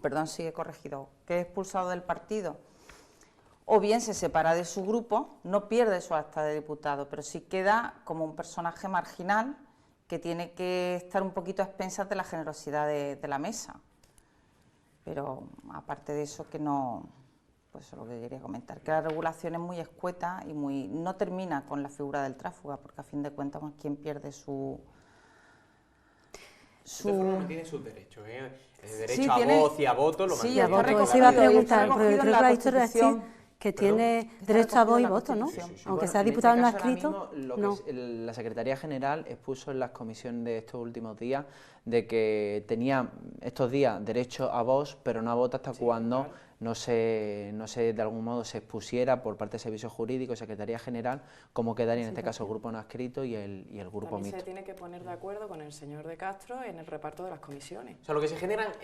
perdón, sí he corregido, que es expulsado del partido, o bien se separa de su grupo, no pierde su acta de diputado, pero sí queda como un personaje marginal que tiene que estar un poquito a expensas de la generosidad de la mesa. Pero aparte de eso, que no, pues eso es lo que quería comentar, que la regulación es muy escueta y no termina con la figura del tráfuga, porque a fin de cuentas quien pierde su... De forma mantiene sus derechos, derecho Sí, a tiene... voz y a voto lo Sí, mantiene. a voto, recogido, eso iba a preguntar, está porque recogido creo en que la lo ha dicho Rachid, Constitución. que ¿Perdón? tiene Está derecho a recogido voz en y la voto, ¿no? Constitución. Sí. Aunque Bueno, sea en diputado este no caso, ahora adscrito, mismo, no. la Secretaría General expuso en las comisiones de estos últimos días de que tenía estos días derecho a voz, pero no a voto hasta cuando no se de algún modo se expusiera por parte de Servicios Jurídicos, Secretaría General, cómo quedaría en este caso el grupo no adscrito y el grupo También mixto. se tiene que poner de acuerdo con el señor de Castro en el reparto de las comisiones. O sea, lo que se genera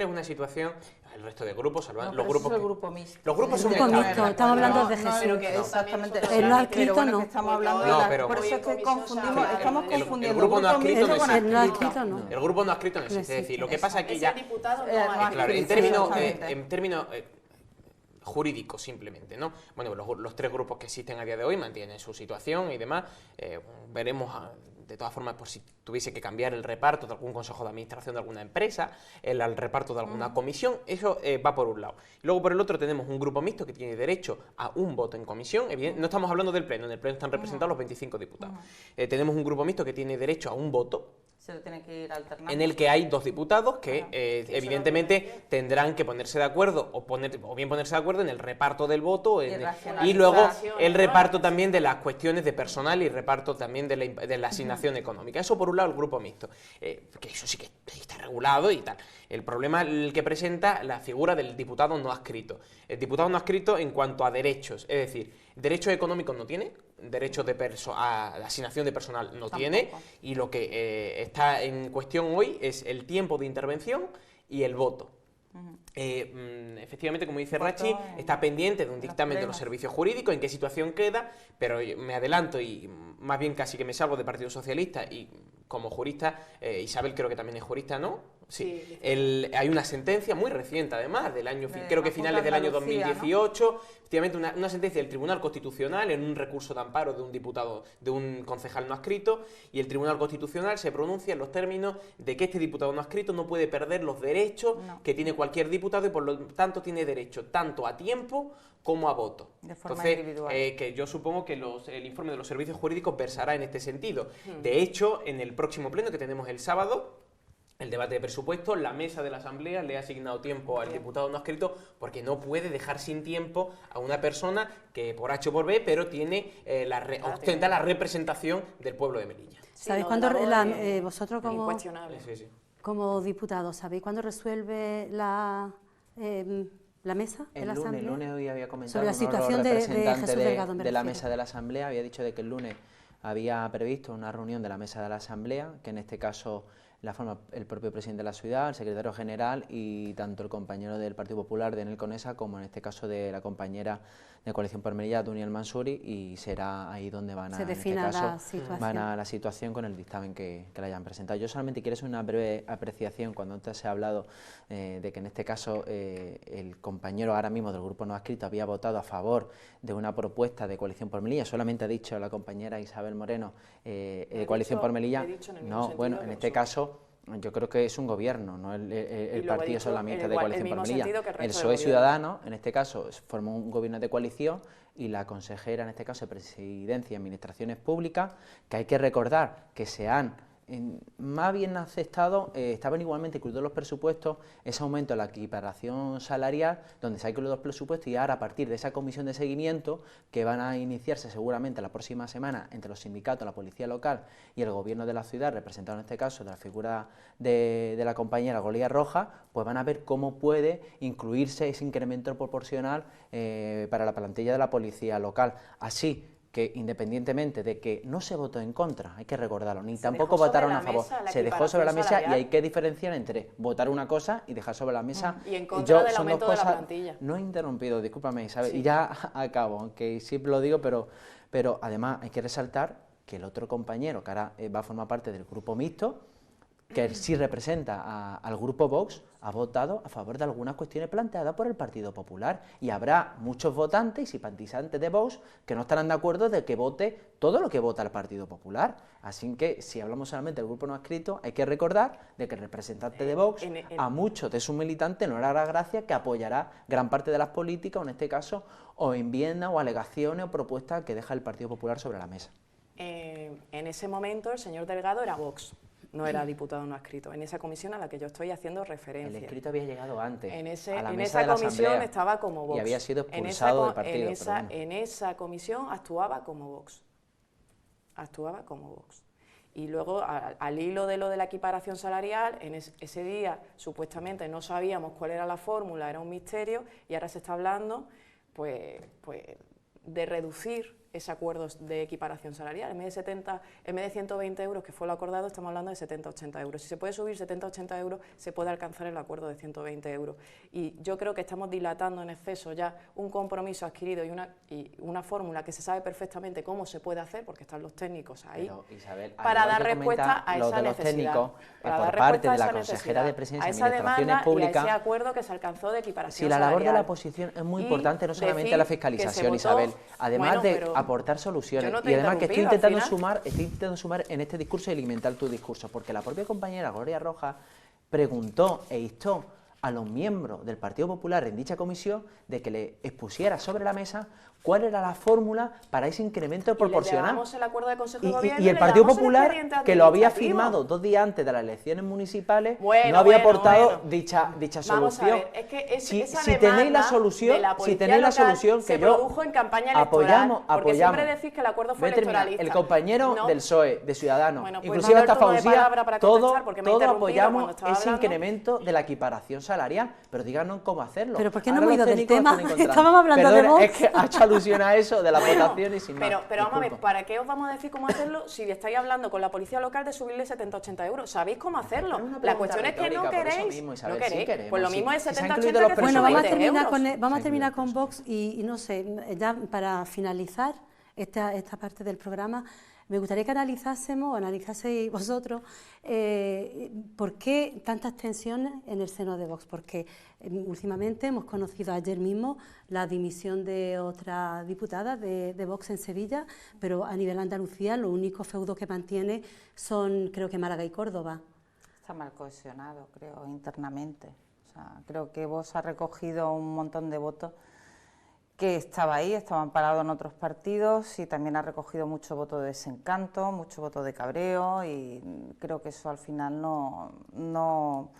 es una situación, el resto de grupos, No, los pero grupos eso es el que- grupo mixto. Los grupos El son grupo estables. mixto, estamos hablando de Jesús. pero que Exactamente. El no adscrito, Pero bueno, no. que estamos hablando No, de pero- por eso es que confundimos, estamos el confundiendo grupo no adscrito no mixto con existe. El no adscrito, no. El grupo no adscrito no existe, es decir, lo que pasa aquí ya... diputado Claro, en Sí, términos, exactamente. jurídicos simplemente, ¿no? Bueno, los tres grupos que existen a día de hoy mantienen su situación y demás. Veremos, de todas formas, por si tuviese que cambiar el reparto de algún consejo de administración de alguna empresa, el reparto de alguna comisión, eso va por un lado. Luego por el otro tenemos un grupo mixto que tiene derecho a un voto en comisión. No estamos hablando del Pleno, en el Pleno están representados los 25 diputados. Tenemos un grupo mixto que tiene derecho a un voto, Se lo tiene que ir alternando. en el que hay dos diputados que evidentemente tendrán que ponerse de acuerdo o bien ponerse de acuerdo en el reparto del voto y luego el reparto también de las cuestiones de personal y reparto también de la asignación económica. Eso por un lado el grupo mixto, que eso sí que está regulado y tal. El problema el que presenta la figura del diputado no adscrito. El diputado no adscrito en cuanto a derechos, es decir, derechos económicos no tiene, derechos a la asignación de personal no tiene, y lo que está en cuestión hoy es el tiempo de intervención y el voto. Efectivamente, como dice Rachi, está pendiente de un dictamen de los servicios jurídicos, en qué situación queda, pero me adelanto y más bien casi que me salgo del Partido Socialista y como jurista, Isabel creo que también es jurista, ¿no? Sí. Hay una sentencia muy reciente, además, del año, creo que finales del año 2018, ¿no? Efectivamente una sentencia del Tribunal Constitucional en un recurso de amparo de un diputado, de un concejal no adscrito, y el Tribunal Constitucional se pronuncia en los términos de que este diputado no adscrito no puede perder los derechos que tiene cualquier diputado y por lo tanto tiene derecho tanto a tiempo como a voto. De forma Entonces, individual. que yo supongo que el informe de los servicios jurídicos versará en este sentido. De hecho, en el próximo pleno que tenemos el sábado, el debate de presupuesto, la mesa de la Asamblea le ha asignado tiempo al diputado no adscrito porque no puede dejar sin tiempo a una persona que por H o por B, pero tiene ostenta la representación del pueblo de Melilla. ¿Sabéis cuándo vosotros como diputados, sabéis cuándo resuelve la mesa de la Asamblea? El lunes hoy había comentado sobre la situación de Jesús Delgado, de la mesa de la Asamblea, había dicho de que el lunes había previsto una reunión de la mesa de la Asamblea, que en este caso la forma el propio presidente de la ciudad, el secretario general y tanto el compañero del Partido Popular, Daniel Conesa, como en este caso de la compañera de Coalición por Melilla, Duniel Mansuri, y será ahí donde van a, en este caso, van a la situación con el dictamen que le hayan presentado. Yo solamente quiero hacer una breve apreciación cuando antes se ha hablado de que en este caso el compañero ahora mismo del grupo no adscrito había votado a favor de una propuesta de Coalición por Melilla, solamente ha dicho la compañera Isabel Moreno de Coalición por Melilla, no, bueno, en este caso yo creo que es un gobierno, no el partido solamente de Coalición por Melilla. El PSOE Ciudadanos, en este caso, formó un gobierno de coalición y la consejera, en este caso, de Presidencia y Administraciones Públicas, que hay que recordar que se han más bien aceptado, estaban igualmente incluidos los presupuestos, ese aumento de la equiparación salarial, donde se ha incluido los presupuestos y ahora a partir de esa comisión de seguimiento que van a iniciarse seguramente la próxima semana entre los sindicatos, la policía local y el gobierno de la ciudad, representado en este caso de la figura de la compañera Golía Roja, pues van a ver cómo puede incluirse ese incremento proporcional para la plantilla de la policía local. Así, que independientemente de que no se votó en contra, hay que recordarlo, ni tampoco votaron a favor, se dejó sobre la mesa y hay que diferenciar entre votar una cosa y dejar sobre la mesa. Y en contra del aumento de la plantilla. No he interrumpido, discúlpame Isabel, Sí. y ya acabo, aunque siempre lo digo, pero además hay que resaltar que el otro compañero que ahora va a formar parte del grupo mixto, que sí representa al grupo Vox, ha votado a favor de algunas cuestiones planteadas por el Partido Popular, y habrá muchos votantes y simpatizantes de Vox que no estarán de acuerdo de que vote todo lo que vota el Partido Popular. Así que, si hablamos solamente del grupo no adscrito, hay que recordar de que el representante de Vox, a muchos de sus militantes no le hará gracia, que apoyará gran parte de las políticas, o en este caso, o enmiendas, o alegaciones, o propuestas que deja el Partido Popular sobre la mesa. En ese momento el señor Delgado era Vox, no era diputado no adscrito, en esa comisión a la que yo estoy haciendo referencia. El escrito había llegado antes, en a la en mesa de esa la comisión Asamblea, estaba como Vox. y había sido expulsado del partido. En esa comisión actuaba como Vox. Actuaba como Vox. Y luego, al hilo de lo de la equiparación salarial, en ese día supuestamente no sabíamos cuál era la fórmula, era un misterio, y ahora se está hablando pues de reducir ese acuerdo de equiparación salarial. En vez de 120 euros, que fue lo acordado, estamos hablando de 70-80 euros. Si se puede subir 70-80 euros, se puede alcanzar el acuerdo de 120 euros. Y yo creo que estamos dilatando en exceso ya un compromiso adquirido y una fórmula que se sabe perfectamente cómo se puede hacer, porque están los técnicos ahí, Pero, Isabel, para dar respuesta a esa necesidad. Por parte de la consejera de Presidencia y Administraciones Públicas, y a ese acuerdo que se alcanzó de equiparación si la labor salarial. de la oposición es muy importante, no solamente la fiscalización, Isabel, además de aportar soluciones, no te y además que estoy interrumpido, intentando sumar en este discurso y alimentar tu discurso, porque la propia compañera Gloria Rojas preguntó e instó a los miembros del Partido Popular en dicha comisión de que le expusiera sobre la mesa cuál era la fórmula para ese incremento proporcional. El acuerdo de Consejo de Gobierno, y el Partido Popular, que lo había administrativo. firmado 2 días antes de las elecciones municipales, Bueno, no había aportado bueno. dicha Vamos solución. a ver, es que si esa tenéis la demanda solución, de la si policía tenéis la local solución, se que yo produjo en campaña electoral, porque siempre decís que el acuerdo fue Voy a terminar. electoralista. El compañero No. del PSOE, de Ciudadanos, Bueno, pues inclusive me ha hasta dado el turno de Fausía, palabra para contestar, porque me ha todos interrumpido apoyamos cuando estaba ese hablando. incremento de la equiparación salarial, pero díganos cómo hacerlo. Pero ¿por qué no Ahora hemos los ido del técnicos tema? están encontrando. Estábamos hablando de Perdona, Vox. es que ha hecho alusión a eso de las Bueno, votaciones y sin más. pero vamos a ver, Disculpa. ¿para qué os vamos a decir cómo hacerlo si estáis hablando con la policía local de subirle 70-80 euros? ¿Sabéis cómo hacerlo? Pero una La pregunta cuestión es que no retórica, por eso queréis. mismo, No Isabel, sí queréis. queremos, Pues lo sí. mismo es Si se han 70-80 incluido los que son Bueno, vamos a 20 terminar euros. vamos a terminar con Vox y no sé, ya para finalizar esta parte del programa, me gustaría que analizaseis vosotros por qué tantas tensiones en el seno de Vox, porque últimamente hemos conocido ayer mismo la dimisión de otra diputada de Vox en Sevilla, pero a nivel Andalucía los únicos feudos que mantiene son, creo que Málaga y Córdoba. Está mal cohesionado, creo, internamente. O sea, creo que Vox ha recogido un montón de votos que estaba ahí, estaban parados en otros partidos, y también ha recogido mucho voto de desencanto, mucho voto de cabreo, y creo que eso al final no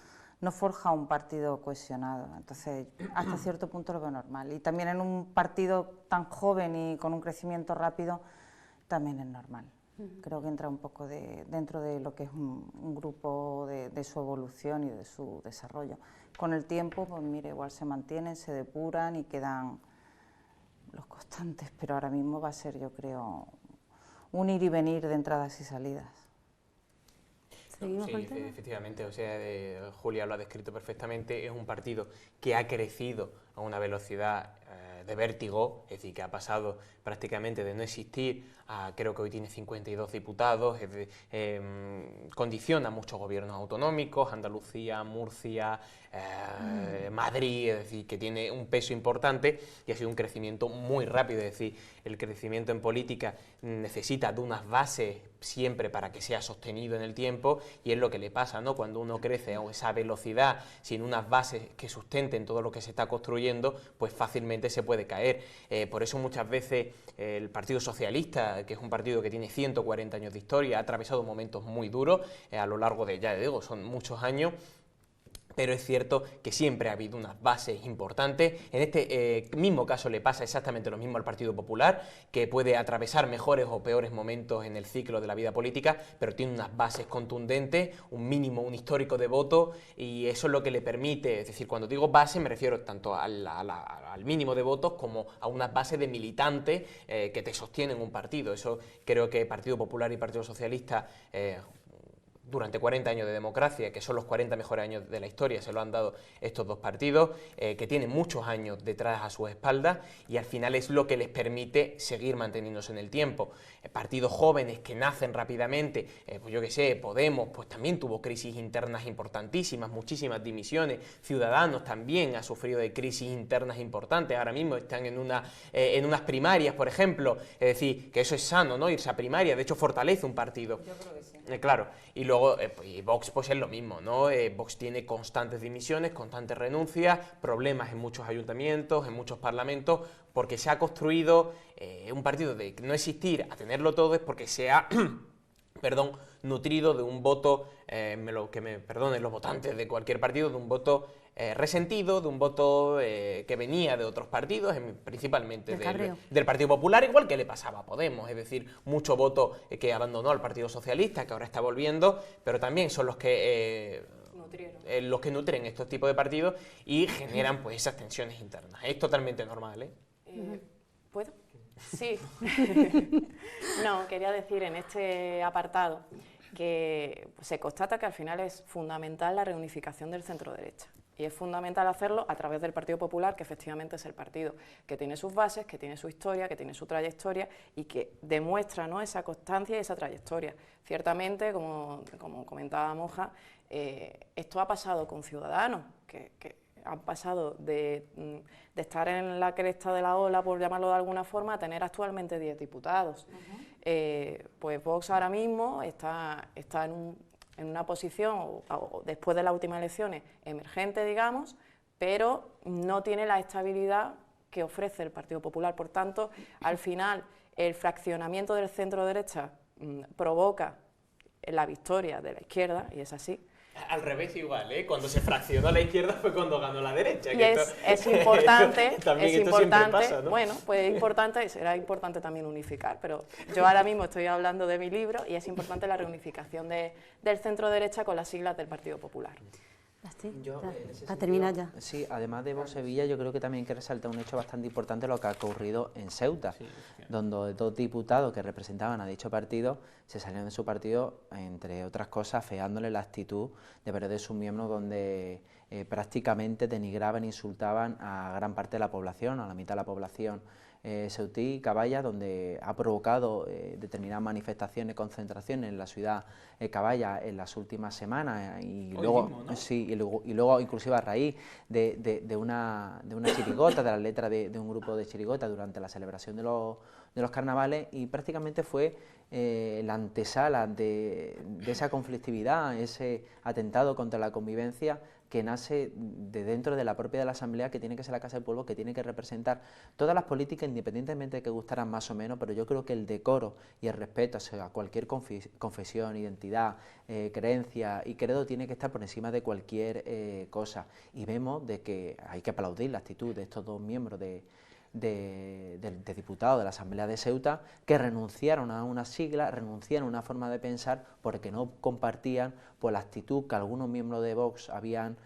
forja un partido cohesionado. Entonces, hasta cierto punto lo veo normal. Y también en un partido tan joven y con un crecimiento rápido, también es normal. Creo que entra un poco dentro de lo que es un grupo de su evolución y de su desarrollo. Con el tiempo, pues mire, igual se mantienen, se depuran y quedan los constantes, pero ahora mismo va a ser, yo creo, un ir y venir de entradas y salidas. Sí, efectivamente, o sea, Julia lo ha descrito perfectamente, es un partido que ha crecido a una velocidad de vértigo, es decir, que ha pasado prácticamente de no existir a, creo que hoy tiene 52 diputados, condiciona muchos gobiernos autonómicos, Andalucía, Murcia, Madrid, es decir, que tiene un peso importante y ha sido un crecimiento muy rápido, es decir, el crecimiento en política necesita de unas bases siempre para que sea sostenido en el tiempo, y es lo que le pasa, ¿no? Cuando uno crece a esa velocidad sin unas bases que sustenten todo lo que se está construyendo, pues fácilmente se puede caer. Por eso muchas veces el Partido Socialista, que es un partido que tiene 140 años de historia, ha atravesado momentos muy duros a lo largo de, ya digo, son muchos años, pero es cierto que siempre ha habido unas bases importantes. En este mismo caso le pasa exactamente lo mismo al Partido Popular, que puede atravesar mejores o peores momentos en el ciclo de la vida política, pero tiene unas bases contundentes, un mínimo, un histórico de voto, y eso es lo que le permite, es decir, cuando digo base me refiero tanto al mínimo de votos como a unas bases de militantes que te sostienen un partido. Eso creo que Partido Popular y Partido Socialista durante 40 años de democracia, que son los 40 mejores años de la historia, se lo han dado estos dos partidos, que tienen muchos años detrás a sus espaldas, y al final es lo que les permite seguir manteniéndose en el tiempo. Partidos jóvenes que nacen rápidamente, pues yo que sé, Podemos, pues también tuvo crisis internas importantísimas, muchísimas dimisiones. Ciudadanos también ha sufrido de crisis internas importantes, ahora mismo están en unas primarias, por ejemplo, es decir, que eso es sano, ¿no? Irse a primaria, de hecho fortalece un partido. Yo creo que sí. Claro, y luego y Vox pues es lo mismo, ¿no? Vox tiene constantes dimisiones, constantes renuncias, problemas en muchos ayuntamientos, en muchos parlamentos, porque se ha construido un partido de no existir a tenerlo todo, es porque se ha perdón, nutrido de un voto, que me perdonen los votantes de cualquier partido, de un voto resentido, de un voto que venía de otros partidos, principalmente del Partido Popular, igual que le pasaba a Podemos, es decir, mucho voto que abandonó al Partido Socialista, que ahora está volviendo, pero también son los que nutren estos tipos de partidos y generan pues esas tensiones internas. Es totalmente normal, ¿eh? ¿Puedo? Sí. No, quería decir en este apartado que se constata que al final es fundamental la reunificación del centro-derecha. Y es fundamental hacerlo a través del Partido Popular, que efectivamente es el partido que tiene sus bases, que tiene su historia, que tiene su trayectoria y que demuestra, ¿no?, esa constancia y esa trayectoria. Ciertamente, como comentaba Moja, esto ha pasado con Ciudadanos, que han pasado de estar en la cresta de la ola, por llamarlo de alguna forma, a tener actualmente 10 diputados. Pues Vox ahora mismo está en una posición, después de las últimas elecciones, emergente, digamos, pero no tiene la estabilidad que ofrece el Partido Popular. Por tanto, al final, el fraccionamiento del centro-derecha provoca la victoria de la izquierda, y es así. Al revés igual, ¿eh? Cuando se fraccionó la izquierda fue cuando ganó la derecha. Y es importante, pasa, ¿no? Bueno, pues será importante también unificar, pero yo ahora mismo estoy hablando de mi libro y es importante la reunificación del centro-derecha con las siglas del Partido Popular. Para terminar ya. Sí, además de Vox Sevilla, yo creo que también hay que resaltar un hecho bastante importante, lo que ha ocurrido en Ceuta, donde dos diputados que representaban a dicho partido se salieron de su partido, entre otras cosas, afeándole la actitud de varios de sus miembros, donde prácticamente denigraban e insultaban a gran parte de la población, a la mitad de la población ceutí y Caballa, donde ha provocado determinadas manifestaciones, concentraciones en la ciudad Caballa en las últimas semanas y luego, mismo, ¿no? Sí, y luego inclusive a raíz de una chirigota, de la letra de un grupo de chirigota durante la celebración de los carnavales, y prácticamente fue la antesala de esa conflictividad, ese atentado contra la convivencia que nace de dentro de la propia de la Asamblea, que tiene que ser la Casa del Pueblo, que tiene que representar todas las políticas, independientemente de que gustaran más o menos, pero yo creo que el decoro y el respeto a cualquier confesión, identidad, creencia y credo tiene que estar por encima de cualquier cosa. Y vemos de que hay que aplaudir la actitud de estos dos miembros de diputados de la Asamblea de Ceuta, que renunciaron a una sigla, renunciaron a una forma de pensar porque no compartían pues la actitud que algunos miembros de Vox habían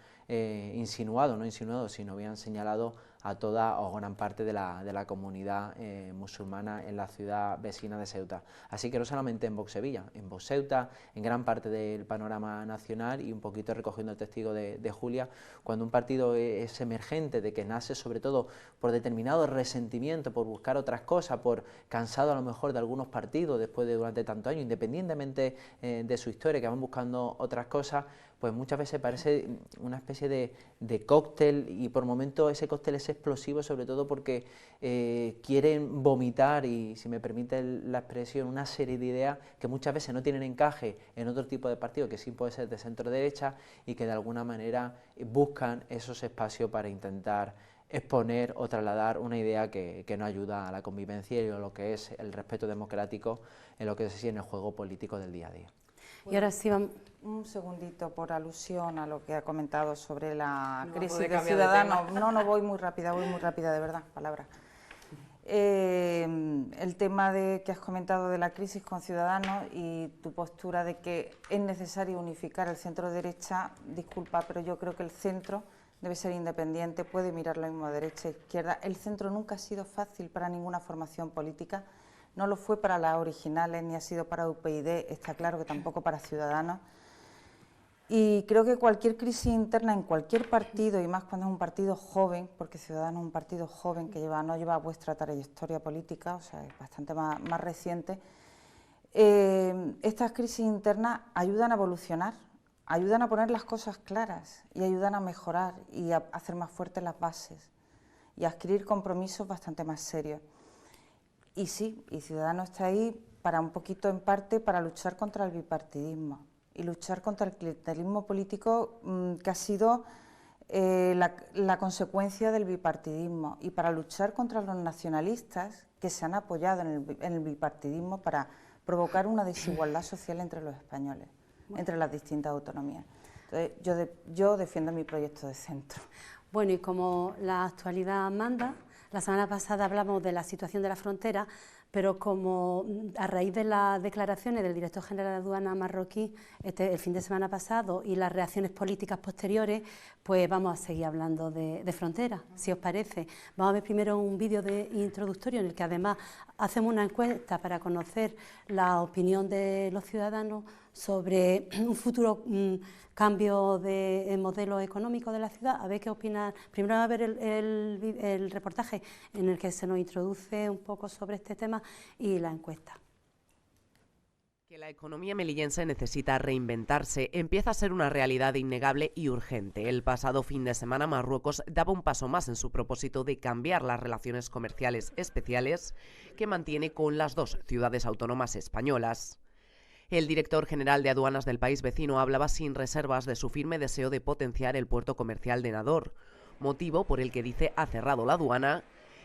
sino habían señalado a toda o gran parte de la comunidad musulmana en la ciudad vecina de Ceuta. Así que no solamente en Vox Sevilla, en Vox Ceuta, en gran parte del panorama nacional, y un poquito recogiendo el testigo de Julia, cuando un partido es emergente, de que nace sobre todo por determinado resentimiento, por buscar otras cosas, por cansado a lo mejor de algunos partidos después de durante tantos años, independientemente de su historia, que van buscando otras cosas, pues muchas veces parece una especie de cóctel, y por momentos ese cóctel es explosivo, sobre todo porque quieren vomitar, y si me permite la expresión, una serie de ideas que muchas veces no tienen encaje en otro tipo de partido, que sí puede ser de centro derecha, y que de alguna manera buscan esos espacios para intentar exponer o trasladar una idea que no ayuda a la convivencia y a lo que es el respeto democrático en lo que es en el juego político del día a día. Y ahora sí vamos... Un segundito, por alusión a lo que ha comentado sobre la crisis de Ciudadanos. No, voy muy rápida, de verdad, palabra. El tema que has comentado de la crisis con Ciudadanos y tu postura de que es necesario unificar el centro-derecha, disculpa, pero yo creo que el centro debe ser independiente, puede mirar lo mismo a derecha e izquierda. El centro nunca ha sido fácil para ninguna formación política, no lo fue para las originales, ni ha sido para UPyD, está claro que tampoco para Ciudadanos. Y creo que cualquier crisis interna en cualquier partido, y más cuando es un partido joven, porque Ciudadanos es un partido joven que no lleva vuestra trayectoria política, o sea, es bastante más reciente, estas crisis internas ayudan a evolucionar, ayudan a poner las cosas claras y ayudan a mejorar y a hacer más fuertes las bases y a adquirir compromisos bastante más serios. Y sí, y Ciudadanos está ahí para un poquito, en parte, para luchar contra el bipartidismo y luchar contra el clientelismo político que ha sido la consecuencia del bipartidismo, y para luchar contra los nacionalistas que se han apoyado en el bipartidismo para provocar una desigualdad social entre los españoles, entre las distintas autonomías. Entonces, yo defiendo mi proyecto de centro. Bueno, y como la actualidad manda, la semana pasada hablamos de la situación de la frontera, pero como a raíz de las declaraciones del director general de aduana marroquí el fin de semana pasado y las reacciones políticas posteriores, pues vamos a seguir hablando de frontera, si os parece. Vamos a ver primero un vídeo introductorio en el que además hacemos una encuesta para conocer la opinión de los ciudadanos sobre un futuro cambio de modelo económico de la ciudad, a ver qué opinan. Primero va a ver el reportaje en el que se nos introduce un poco sobre este tema y la encuesta. Que la economía melillense necesita reinventarse empieza a ser una realidad innegable y urgente. El pasado fin de semana Marruecos daba un paso más en su propósito de cambiar las relaciones comerciales especiales que mantiene con las dos ciudades autónomas españolas. El director general de aduanas del país vecino hablaba sin reservas de su firme deseo de potenciar el puerto comercial de Nador, motivo por el que dice ha cerrado la aduana,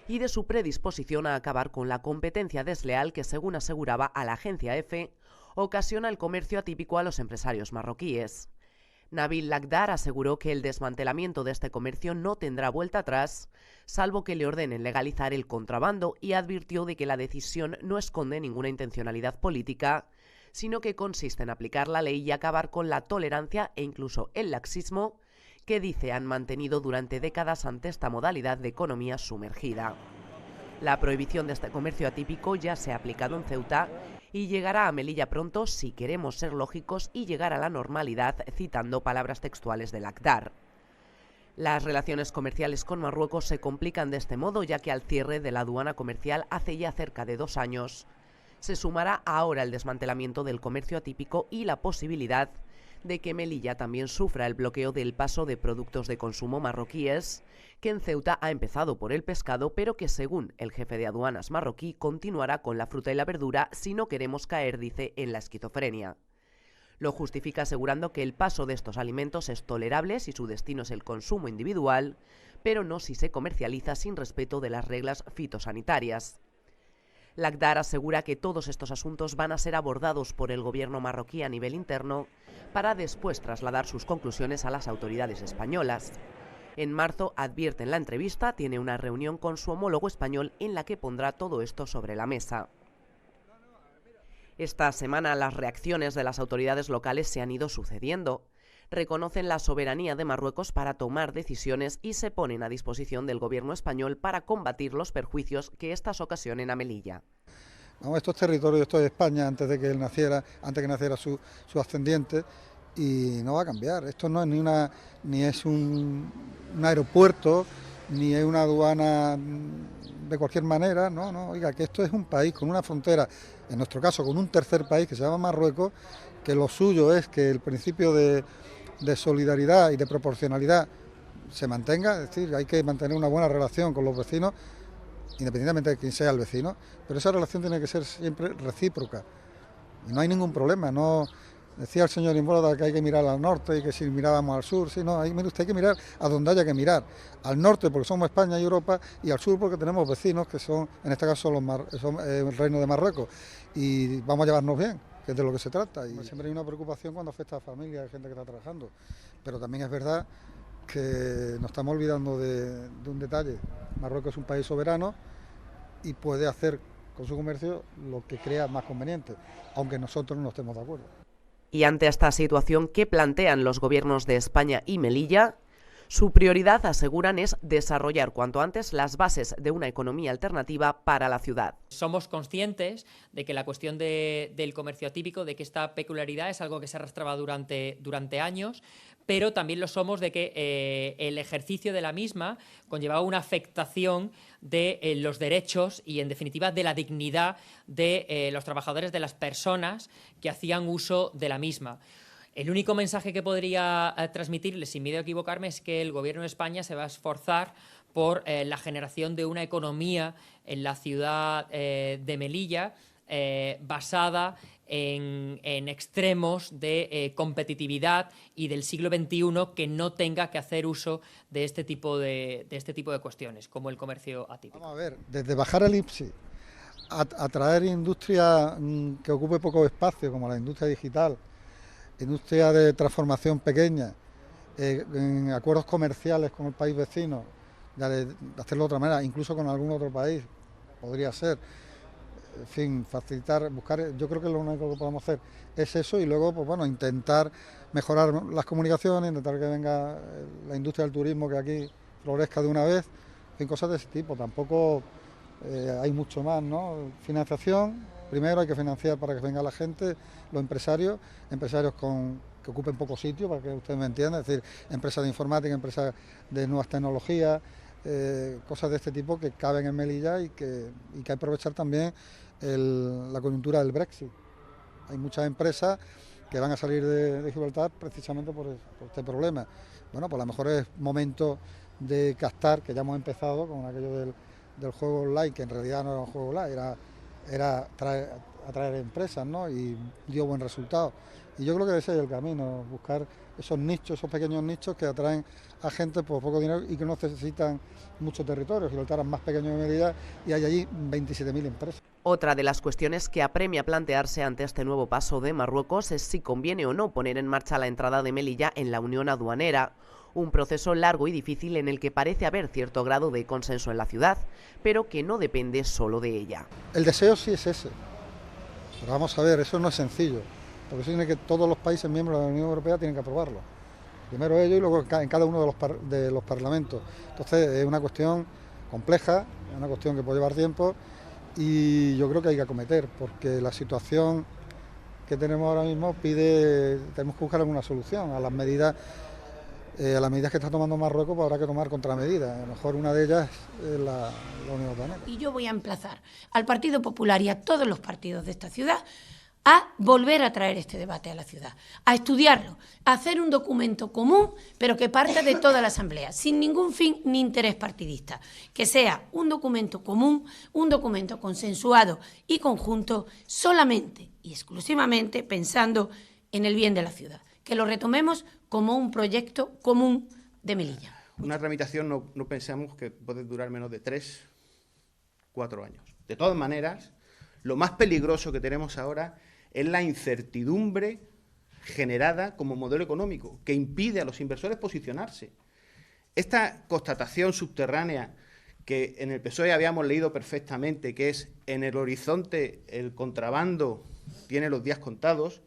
y de su predisposición a acabar con la competencia desleal que, según aseguraba a la agencia EFE, ocasiona el comercio atípico a los empresarios marroquíes. Nabil Lakhdar aseguró que el desmantelamiento de este comercio no tendrá vuelta atrás, salvo que le ordenen legalizar el contrabando, y advirtió de que la decisión no esconde ninguna intencionalidad política, sino que consiste en aplicar la ley y acabar con la tolerancia e incluso el laxismo que dice han mantenido durante décadas ante esta modalidad de economía sumergida. La prohibición de este comercio atípico ya se ha aplicado en Ceuta y llegará a Melilla pronto si queremos ser lógicos y llegar a la normalidad, citando palabras textuales de Lakhdar. Las relaciones comerciales con Marruecos se complican de este modo, ya que al cierre de la aduana comercial hace ya cerca de 2 años, se sumará ahora el desmantelamiento del comercio atípico y la posibilidad de que Melilla también sufra el bloqueo del paso de productos de consumo marroquíes, que en Ceuta ha empezado por el pescado, pero que, según el jefe de aduanas marroquí, continuará con la fruta y la verdura si no queremos caer, dice, en la esquizofrenia. Lo justifica asegurando que el paso de estos alimentos es tolerable si su destino es el consumo individual, pero no si se comercializa sin respeto de las reglas fitosanitarias. Lakhdar asegura que todos estos asuntos van a ser abordados por el gobierno marroquí a nivel interno para después trasladar sus conclusiones a las autoridades españolas. En marzo, advierte en la entrevista, tiene una reunión con su homólogo español en la que pondrá todo esto sobre la mesa. Esta semana las reacciones de las autoridades locales se han ido sucediendo. Reconocen la soberanía de Marruecos para tomar decisiones y se ponen a disposición del gobierno español para combatir los perjuicios que éstas ocasionen a Melilla. No, esto es territorio, esto es de España antes de que él naciera, antes que naciera su ascendiente, y no va a cambiar. Esto no es ni es un aeropuerto, ni es una aduana de cualquier manera, no, oiga, que esto es un país con una frontera, en nuestro caso con un tercer país que se llama Marruecos, que lo suyo es que el principio de solidaridad y de proporcionalidad se mantenga, es decir, hay que mantener una buena relación con los vecinos, independientemente de quién sea el vecino, pero esa relación tiene que ser siempre recíproca y no hay ningún problema. No decía el señor Imbroda que hay que mirar al norte y que si mirábamos al sur, sí, no, mire usted, hay que mirar a donde haya que mirar, al norte porque somos España y Europa, y al sur porque tenemos vecinos que son, en este caso, son el Reino de Marruecos, y vamos a llevarnos bien. que es de lo que se trata. Y siempre hay una preocupación cuando afecta a familias, a gente que está trabajando. Pero también es verdad que nos estamos olvidando de un detalle. Marruecos es un país soberano y puede hacer con su comercio lo que crea más conveniente, aunque nosotros no estemos de acuerdo. Y ante esta situación que plantean los gobiernos de España y Melilla, su prioridad, aseguran, es desarrollar cuanto antes las bases de una economía alternativa para la ciudad. Somos conscientes de que la cuestión del comercio atípico, de que esta peculiaridad es algo que se arrastraba durante años, pero también lo somos de que el ejercicio de la misma conllevaba una afectación de los derechos y, en definitiva, de la dignidad de los trabajadores, de las personas que hacían uso de la misma. El único mensaje que podría transmitirles, sin miedo a equivocarme, es que el Gobierno de España se va a esforzar por la generación de una economía en la ciudad de Melilla basada en extremos de competitividad y del siglo XXI, que no tenga que hacer uso de este tipo de cuestiones, como el comercio atípico. Vamos a ver, desde bajar el IPSI, atraer industria que ocupe poco espacio, como la industria digital, industria de transformación pequeña, en acuerdos comerciales con el país vecino, de hacerlo de otra manera, incluso con algún otro país, podría ser. En fin, facilitar, buscar, yo creo que lo único que podemos hacer es eso, y luego, pues bueno, intentar mejorar las comunicaciones, intentar que venga la industria del turismo, que aquí florezca de una vez, en fin, cosas de ese tipo. Tampoco hay mucho más, ¿no? Financiación, primero hay que financiar para que venga la gente, los empresarios que ocupen poco sitio, para que ustedes me entiendan, es decir, empresas de informática, empresas de nuevas tecnologías, cosas de este tipo que caben en Melilla y que hay que aprovechar también la coyuntura del Brexit. Hay muchas empresas que van a salir de Gibraltar precisamente por este problema. Bueno, pues a lo mejor es momento de captar, que ya hemos empezado con aquello del juego online, que en realidad no era un juego online, era atraer empresas, ¿no? Y dio buen resultado. Y yo creo que ese es el camino, buscar esos nichos, esos pequeños nichos que atraen a gente por poco dinero y que no necesitan mucho territorio. Gibraltar es más pequeño de Melilla y hay allí 27.000 empresas. Otra de las cuestiones que apremia plantearse ante este nuevo paso de Marruecos es si conviene o no poner en marcha la entrada de Melilla en la Unión Aduanera, un proceso largo y difícil en el que parece haber cierto grado de consenso en la ciudad, pero que no depende solo de ella. El deseo sí es ese, pero vamos a ver, eso no es sencillo, porque eso tiene que todos los países miembros de la Unión Europea tienen que aprobarlo. Primero ellos y luego en cada uno de los parlamentos. Entonces es una cuestión compleja, es una cuestión que puede llevar tiempo, y yo creo que hay que acometer, porque la situación que tenemos ahora mismo tenemos que buscar alguna solución a las medidas que está tomando Marruecos, pues habrá que tomar contramedidas. A lo mejor una de ellas es la Unión Aduanera. Y yo voy a emplazar al Partido Popular y a todos los partidos de esta ciudad a volver a traer este debate a la ciudad, a estudiarlo, a hacer un documento común, pero que parta de toda la Asamblea, sin ningún fin ni interés partidista, que sea un documento común, un documento consensuado y conjunto, solamente y exclusivamente pensando en el bien de la ciudad, que lo retomemos como un proyecto común de Melilla. Una tramitación no pensamos que puede durar menos de 3-4 años. De todas maneras, lo más peligroso que tenemos ahora es la incertidumbre generada como modelo económico, que impide a los inversores posicionarse. Esta constatación subterránea que en el PSOE habíamos leído perfectamente, que es en el horizonte el contrabando tiene los días contados,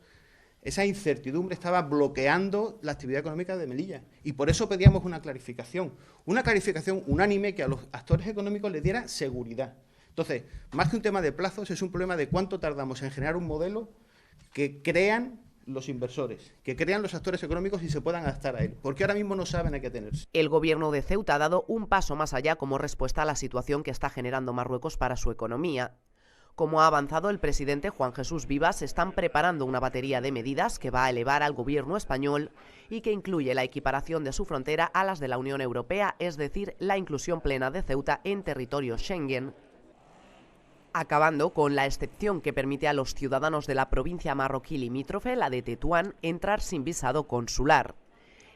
esa incertidumbre estaba bloqueando la actividad económica de Melilla. Y por eso pedíamos una clarificación unánime que a los actores económicos les diera seguridad. Entonces, más que un tema de plazos, es un problema de cuánto tardamos en generar un modelo que crean los inversores, que crean los actores económicos y se puedan adaptar a él, porque ahora mismo no saben a qué atenerse. El gobierno de Ceuta ha dado un paso más allá como respuesta a la situación que está generando Marruecos para su economía. Como ha avanzado el presidente Juan Jesús Vivas, están preparando una batería de medidas que va a elevar al gobierno español y que incluye la equiparación de su frontera a las de la Unión Europea, es decir, la inclusión plena de Ceuta en territorio Schengen, acabando con la excepción que permite a los ciudadanos de la provincia marroquí limítrofe, la de Tetuán, entrar sin visado consular.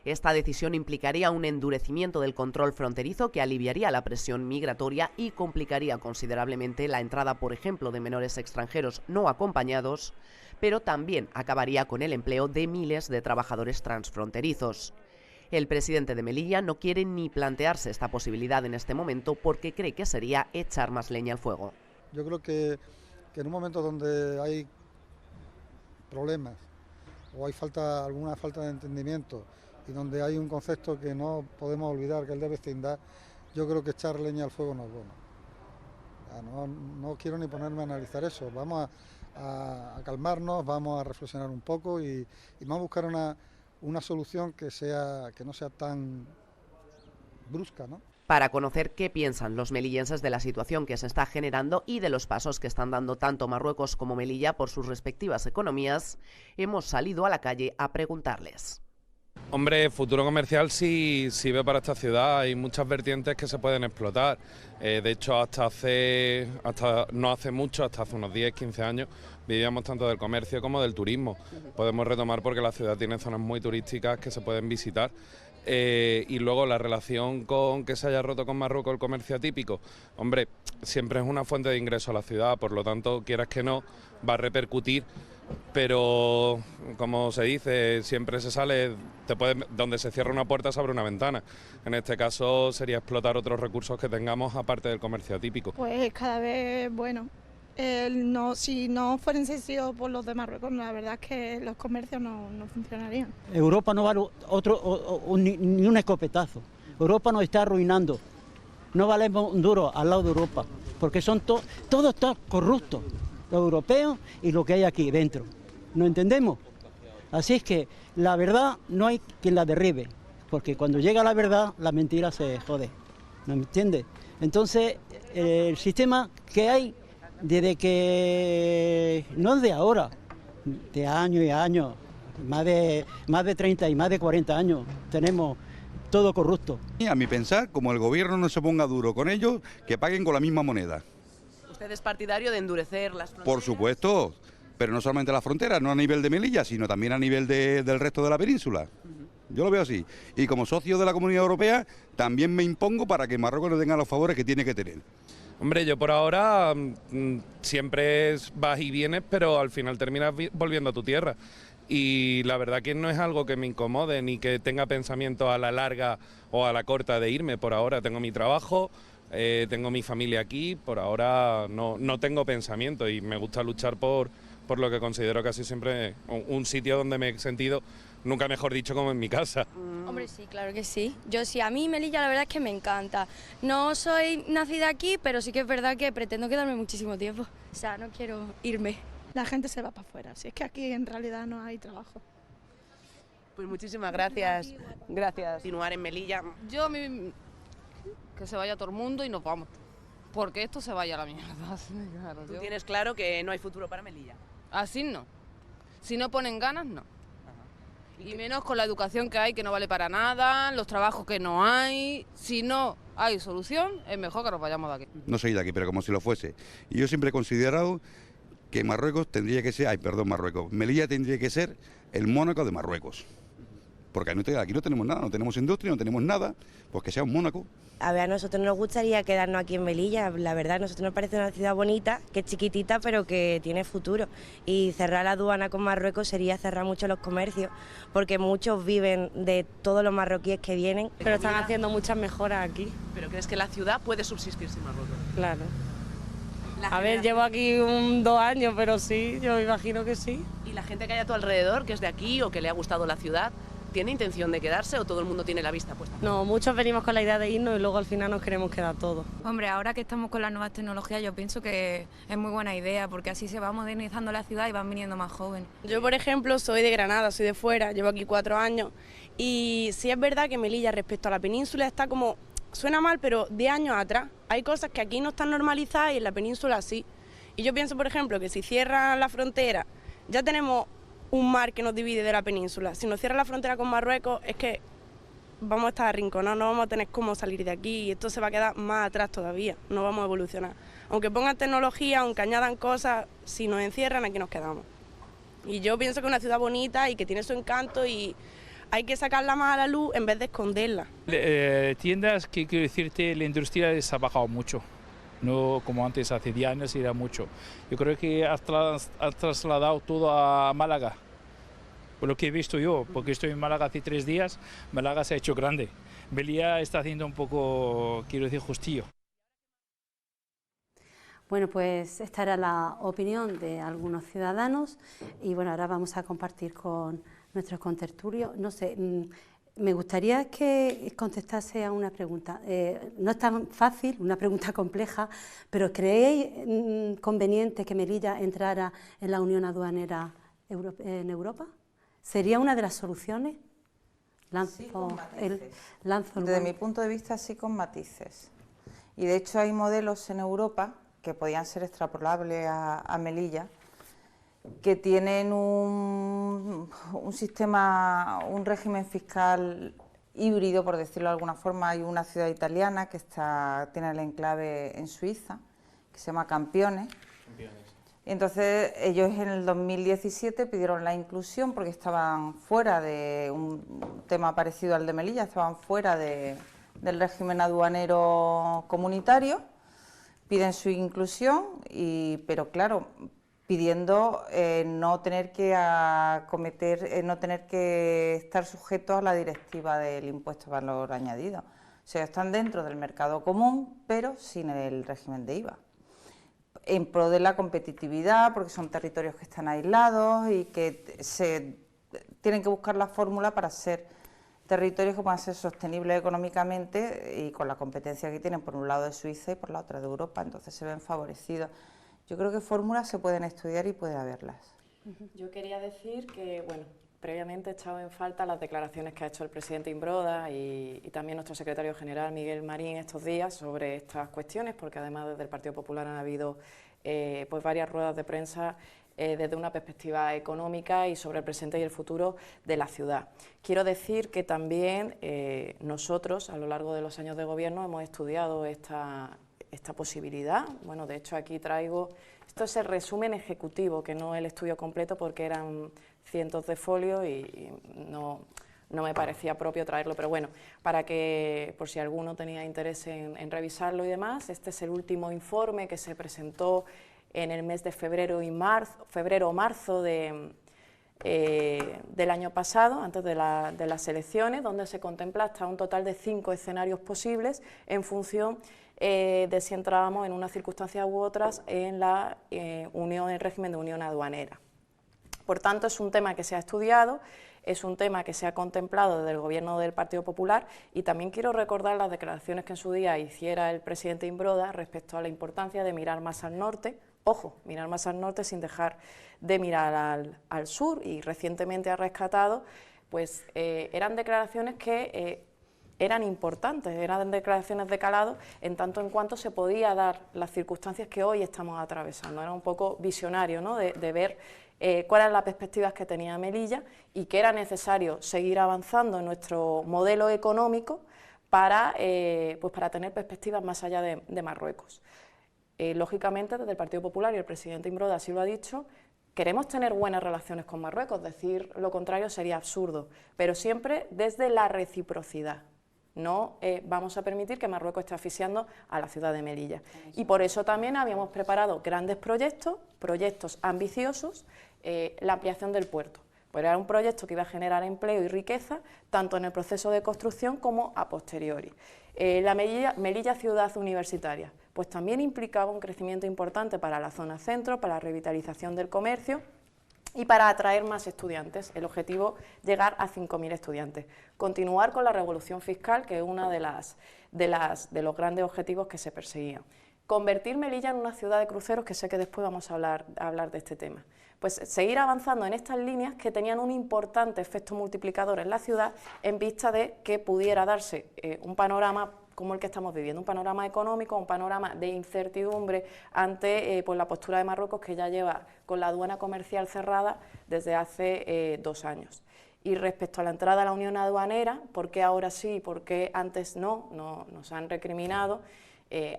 Esta decisión implicaría un endurecimiento del control fronterizo que aliviaría la presión migratoria y complicaría considerablemente la entrada, por ejemplo, de menores extranjeros no acompañados, pero también acabaría con el empleo de miles de trabajadores transfronterizos. El presidente de Melilla no quiere ni plantearse esta posibilidad en este momento porque cree que sería echar más leña al fuego. Yo creo que en un momento donde hay problemas o hay alguna falta de entendimiento y donde hay un concepto que no podemos olvidar, que es el de vecindad, yo creo que echar leña al fuego no es bueno. No quiero ni ponerme a analizar eso. Vamos a calmarnos, vamos a reflexionar un poco y vamos a buscar una solución que no sea tan brusca, ¿no? Para conocer qué piensan los melillenses de la situación que se está generando y de los pasos que están dando tanto Marruecos como Melilla por sus respectivas economías, hemos salido a la calle a preguntarles. Hombre, futuro comercial sí ve para esta ciudad, hay muchas vertientes que se pueden explotar. De hecho, hasta no hace mucho, hasta hace unos 10, 15 años, vivíamos tanto del comercio como del turismo. Podemos retomar porque la ciudad tiene zonas muy turísticas que se pueden visitar. Y luego la relación con que se haya roto con Marruecos el comercio atípico, hombre, siempre es una fuente de ingreso a la ciudad, por lo tanto, quieras que no, va a repercutir, pero como se dice, siempre se sale, donde se cierra una puerta se abre una ventana. En este caso sería explotar otros recursos que tengamos aparte del comercio atípico. Pues cada vez, bueno, si no fueran sido por los de Marruecos, la verdad es que los comercios no funcionarían. Europa no vale ni un escopetazo. Europa nos está arruinando. No valemos un duro al lado de Europa, porque todo está corrupto, los europeos y lo que hay aquí dentro. ¿No entendemos? Así es que la verdad no hay quien la derribe, porque cuando llega la verdad, la mentira se jode. ¿No me entiendes? Entonces, el sistema que hay desde que, no es de ahora, de años y años, más de 30 y más de 40 años, tenemos todo corrupto. A mi pensar, como el gobierno no se ponga duro con ellos, que paguen con la misma moneda. ¿Usted es partidario de endurecer las fronteras? Por supuesto, pero no solamente las fronteras, no a nivel de Melilla, sino también a nivel del resto de la península. Yo lo veo así. Y como socio de la Comunidad Europea, también me impongo para que Marruecos no tenga los favores que tiene que tener. Hombre, yo por ahora siempre vas y vienes, pero al final terminas volviendo a tu tierra. Y la verdad que no es algo que me incomode ni que tenga pensamiento a la larga o a la corta de irme. Por ahora tengo mi trabajo, tengo mi familia aquí, por ahora no tengo pensamiento y me gusta luchar por lo que considero casi siempre un sitio donde me he sentido, nunca mejor dicho, como en mi casa. Hombre, sí, claro que sí. Yo sí, a mí Melilla la verdad es que me encanta. No soy nacida aquí, pero sí que es verdad que pretendo quedarme muchísimo tiempo. O sea, no quiero irme. La gente se va para afuera, si es que aquí en realidad no hay trabajo. Pues muchísimas gracias. Gracias. Continuar en Melilla. Que se vaya todo el mundo y nos vamos. Porque esto se vaya a la mierda. Claro, ¿Tú tienes claro que no hay futuro para Melilla? Así no. Si no ponen ganas, no. Y menos con la educación que hay, que no vale para nada, los trabajos que no hay. Si no hay solución, es mejor que nos vayamos de aquí. No soy de aquí, pero como si lo fuese. Y yo siempre he considerado que Marruecos tendría que ser, Melilla tendría que ser el Mónaco de Marruecos. Porque aquí no tenemos nada, no tenemos industria, no tenemos nada, pues que sea un Mónaco. A ver, a nosotros nos gustaría quedarnos aquí en Melilla, la verdad, a nosotros nos parece una ciudad bonita, que es chiquitita, pero que tiene futuro. Y cerrar la aduana con Marruecos sería cerrar mucho los comercios, porque muchos viven de todos los marroquíes que vienen. Pero están haciendo muchas mejoras aquí. ¿Pero crees que la ciudad puede subsistir sin Marruecos? Claro. A ver, llevo aquí 2 años, pero sí, yo me imagino que sí. ¿Y la gente que hay a tu alrededor, que es de aquí o que le ha gustado la ciudad, tiene intención de quedarse o todo el mundo tiene la vista puesta? No, muchos venimos con la idea de irnos y luego al final nos queremos quedar todos. Hombre, ahora que estamos con las nuevas tecnologías, yo pienso que es muy buena idea, porque así se va modernizando la ciudad y van viniendo más jóvenes. Yo, por ejemplo, soy de Granada, soy de fuera, llevo aquí 4 años y sí es verdad que Melilla respecto a la península está como, suena mal, pero de años atrás. Hay cosas que aquí no están normalizadas y en la península sí. Y yo pienso, por ejemplo, que si cierran la frontera, ya tenemos un mar que nos divide de la península. Si nos cierra la frontera con Marruecos, es que vamos a estar arrinconados, no vamos a tener cómo salir de aquí y esto se va a quedar más atrás todavía, no vamos a evolucionar. Aunque pongan tecnología, aunque añadan cosas, si nos encierran, aquí nos quedamos. Y yo pienso que es una ciudad bonita y que tiene su encanto y hay que sacarla más a la luz en vez de esconderla. Tiendas que, quiero decirte, la industria les ha bajado mucho, no como antes, hace 10 años era mucho. Yo creo que ha trasladado todo a Málaga, por lo que he visto yo, porque estoy en Málaga hace 3 días, Málaga se ha hecho grande. Melilla está haciendo un poco, quiero decir, justillo. Bueno, pues esta era la opinión de algunos ciudadanos y bueno, ahora vamos a compartir con nuestros contertulios. No sé, me gustaría que contestase a una pregunta. No es tan fácil, una pregunta compleja, pero ¿creéis conveniente que Melilla entrara en la Unión Aduanera en Europa? ¿Sería una de las soluciones? Sí, con matices. Desde mi punto de vista, sí, con matices. Y de hecho hay modelos en Europa que podían ser extrapolables a Melilla, que tienen un sistema, un régimen fiscal híbrido, por decirlo de alguna forma. Hay una ciudad italiana que tiene el enclave en Suiza, que se llama Campione. Entonces ellos en el 2017 pidieron la inclusión porque estaban fuera de un tema parecido al de Melilla, estaban fuera del régimen aduanero comunitario. Piden su inclusión, pero claro, pidiendo no tener que estar sujetos a la directiva del impuesto de valor añadido. O sea, están dentro del mercado común, pero sin el régimen de IVA. En pro de la competitividad, porque son territorios que están aislados y que se tienen que buscar la fórmula para ser territorios que puedan ser sostenibles económicamente y con la competencia que tienen por un lado de Suiza y por la otra de Europa, entonces se ven favorecidos. Yo creo que fórmulas se pueden estudiar y puede haberlas. Yo quería decir que, bueno, previamente he echado en falta las declaraciones que ha hecho el presidente Imbroda y también nuestro secretario general Miguel Marín estos días sobre estas cuestiones, porque además desde el Partido Popular han habido pues varias ruedas de prensa desde una perspectiva económica y sobre el presente y el futuro de la ciudad. Quiero decir que también nosotros, a lo largo de los años de gobierno, hemos estudiado esta posibilidad. Bueno, de hecho aquí traigo, esto es el resumen ejecutivo, que no el estudio completo porque eran cientos de folios y no me parecía propio traerlo, pero bueno, para que, por si alguno tenía interés en revisarlo y demás, este es el último informe que se presentó en el mes de febrero o marzo del año pasado, antes de las elecciones, donde se contempla hasta un total de 5 escenarios posibles en función de si entrábamos en unas circunstancias u otras en el régimen de unión aduanera. Por tanto, es un tema que se ha estudiado, es un tema que se ha contemplado desde el Gobierno del Partido Popular y también quiero recordar las declaraciones que en su día hiciera el presidente Imbroda respecto a la importancia de mirar más al norte. Ojo, mirar más al norte sin dejar de mirar al sur, y recientemente ha rescatado, pues eran declaraciones que eran importantes, eran declaraciones de calado en tanto en cuanto se podía dar las circunstancias que hoy estamos atravesando. Era un poco visionario, ¿no?, de ver cuáles eran las perspectivas que tenía Melilla y que era necesario seguir avanzando en nuestro modelo económico para tener perspectivas más allá de Marruecos. Lógicamente, desde el Partido Popular, y el presidente Imbroda así lo ha dicho, queremos tener buenas relaciones con Marruecos, decir lo contrario sería absurdo, pero siempre desde la reciprocidad. No vamos a permitir que Marruecos esté asfixiando a la ciudad de Melilla. Y por eso también habíamos preparado grandes proyectos ambiciosos, la ampliación del puerto. Pues era un proyecto que iba a generar empleo y riqueza, tanto en el proceso de construcción como a posteriori. La Melilla ciudad universitaria, pues también implicaba un crecimiento importante para la zona centro, para la revitalización del comercio y para atraer más estudiantes. El objetivo, llegar a 5.000 estudiantes. Continuar con la revolución fiscal, que es uno de los grandes objetivos que se perseguían. Convertir Melilla en una ciudad de cruceros, que sé que después vamos a hablar de este tema. Pues seguir avanzando en estas líneas que tenían un importante efecto multiplicador en la ciudad en vista de que pudiera darse un panorama como el que estamos viviendo, un panorama económico, un panorama de incertidumbre ante la postura de Marruecos, que ya lleva con la aduana comercial cerrada desde hace 2 años. Y respecto a la entrada a la Unión Aduanera, ¿por qué ahora sí, por qué antes no? Nos han recriminado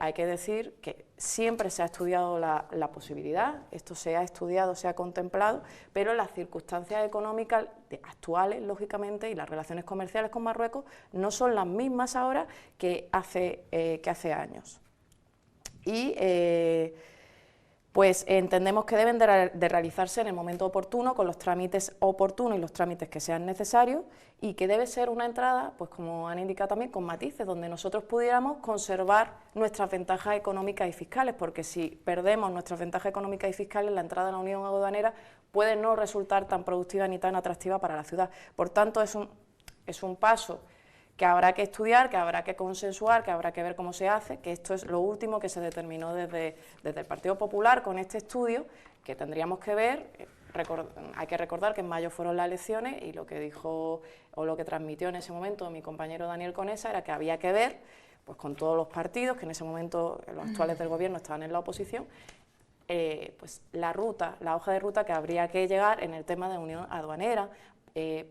hay que decir que siempre se ha estudiado la posibilidad, esto se ha estudiado, se ha contemplado, pero las circunstancias económicas actuales, lógicamente, y las relaciones comerciales con Marruecos no son las mismas ahora que hace años. Y pues entendemos que deben de realizarse en el momento oportuno, con los trámites oportunos y los trámites que sean necesarios, y que debe ser una entrada, pues como han indicado también, con matices, donde nosotros pudiéramos conservar nuestras ventajas económicas y fiscales, porque si perdemos nuestras ventajas económicas y fiscales, la entrada en la Unión Aduanera puede no resultar tan productiva ni tan atractiva para la ciudad. Por tanto, es un paso que habrá que estudiar, que habrá que consensuar, que habrá que ver cómo se hace, que esto es lo último que se determinó desde el Partido Popular con este estudio, que tendríamos que ver. Hay que recordar que en mayo fueron las elecciones y lo que dijo o lo que transmitió en ese momento mi compañero Daniel Conesa era que había que ver, pues con todos los partidos, que en ese momento los actuales del gobierno estaban en la oposición, pues la hoja de ruta que habría que llegar en el tema de unión aduanera,